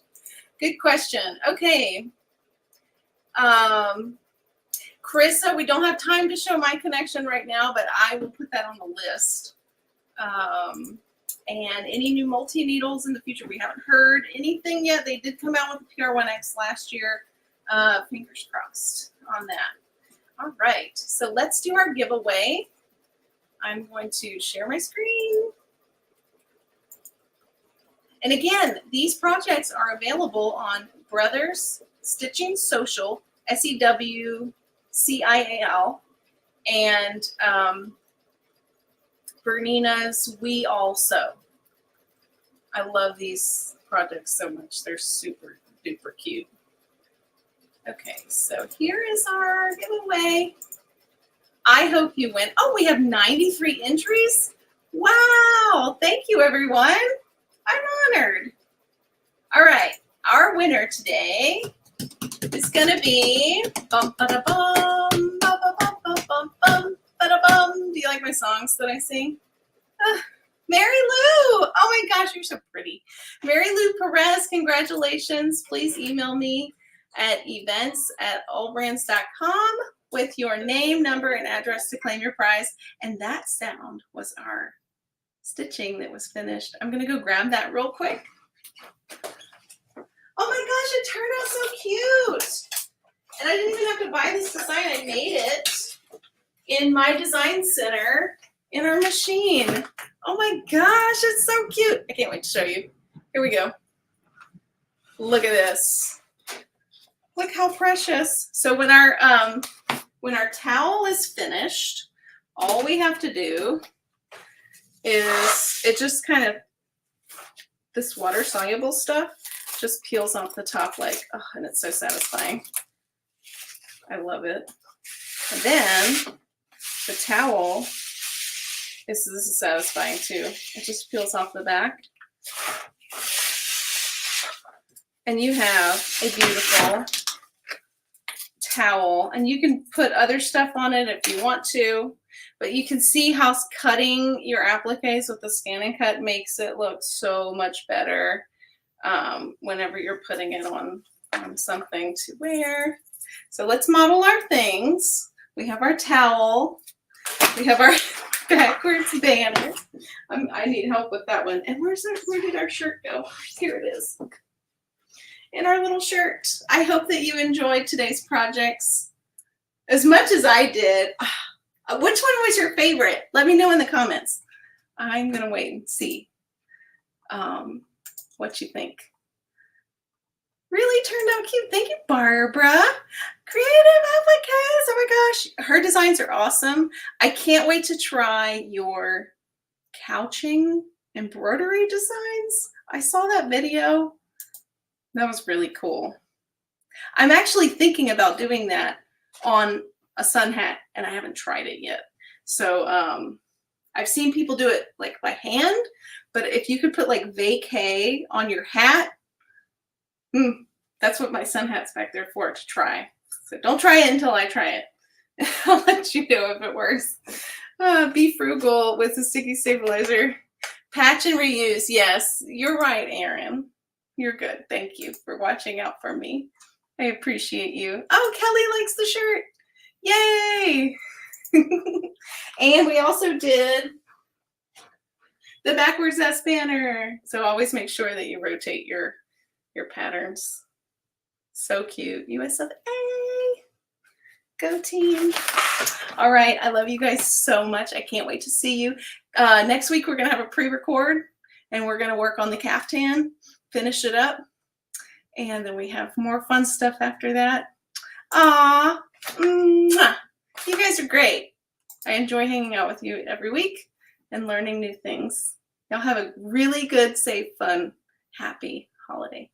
[SPEAKER 1] Good question. Okay. Carissa, we don't have time to show my connection right now, but I will put that on the list. And any new multi-needles in the future, we haven't heard anything yet. They did come out with the PR1X last year. Fingers crossed on that. All right, so let's do our giveaway. I'm going to share my screen. And again, these projects are available on Brothers Stitching Social, SEWCIAL, and Bernina's We All Sew. I love these projects so much. They're super duper cute. Okay, so here is our giveaway. I hope you win. Oh, we have 93 entries. Wow, thank you everyone. I'm honored. All right, our winner today is gonna be bum ba da bum ba ba bum bum bum bum ba da bum. Do you like my songs that I sing? Mary Lou. Oh my gosh, you're so pretty. Mary Lou Perez, congratulations. Please email me at events@allbrands.com with your name, number, and address to claim your prize. And that sound was our stitching that was finished. I'm gonna go grab that real quick. Oh my gosh, it turned out so cute. And I didn't even have to buy this design. I made it in my design center in our machine. Oh my gosh, it's so cute. I can't wait to show you. Here we go. Look at this. Look how precious. So when our towel is finished, all we have to do is it just kind of, this water soluble stuff just peels off the top like, oh, and it's so satisfying. I love it. And then the towel, this is satisfying too. It just peels off the back. And you have a beautiful towel, and you can put other stuff on it if you want to, but you can see how cutting your appliques with the ScanNCut makes it look so much better whenever you're putting it on something to wear. So let's model our things. We have our towel. We have our backwards banner. I need help with that one. And where did our shirt go? Here it is. In our little shirt. I hope that you enjoyed today's projects as much as I did. Which one was your favorite? Let me know in the comments. I'm gonna wait and see what you think. Really turned out cute. Thank you, Barbara. Creative appliques. Oh my gosh, her designs are awesome. I can't wait to try your couching embroidery designs. I saw that video. That was really cool. I'm actually thinking about doing that on a sun hat, and I haven't tried it yet. So I've seen people do it like by hand, but if you could put like vacay on your hat, that's what my sun hat's back there for, to try. So don't try it until I try it. I'll let you know if it works. Be frugal with the sticky stabilizer. Patch and reuse. Yes, you're right, Erin. You're good. Thank you for watching out for me. I appreciate you. Oh, Kelly likes the shirt. Yay! And we also did the backwards S banner. So always make sure that you rotate your patterns. So cute. US of A. Go team. All right. I love you guys so much. I can't wait to see you. Next week, we're going to have a pre-record, and we're going to work on the caftan. Finish it up, and then we have more fun stuff after that. Aw, you guys are great. I enjoy hanging out with you every week and learning new things. Y'all have a really good, safe, fun, happy holiday.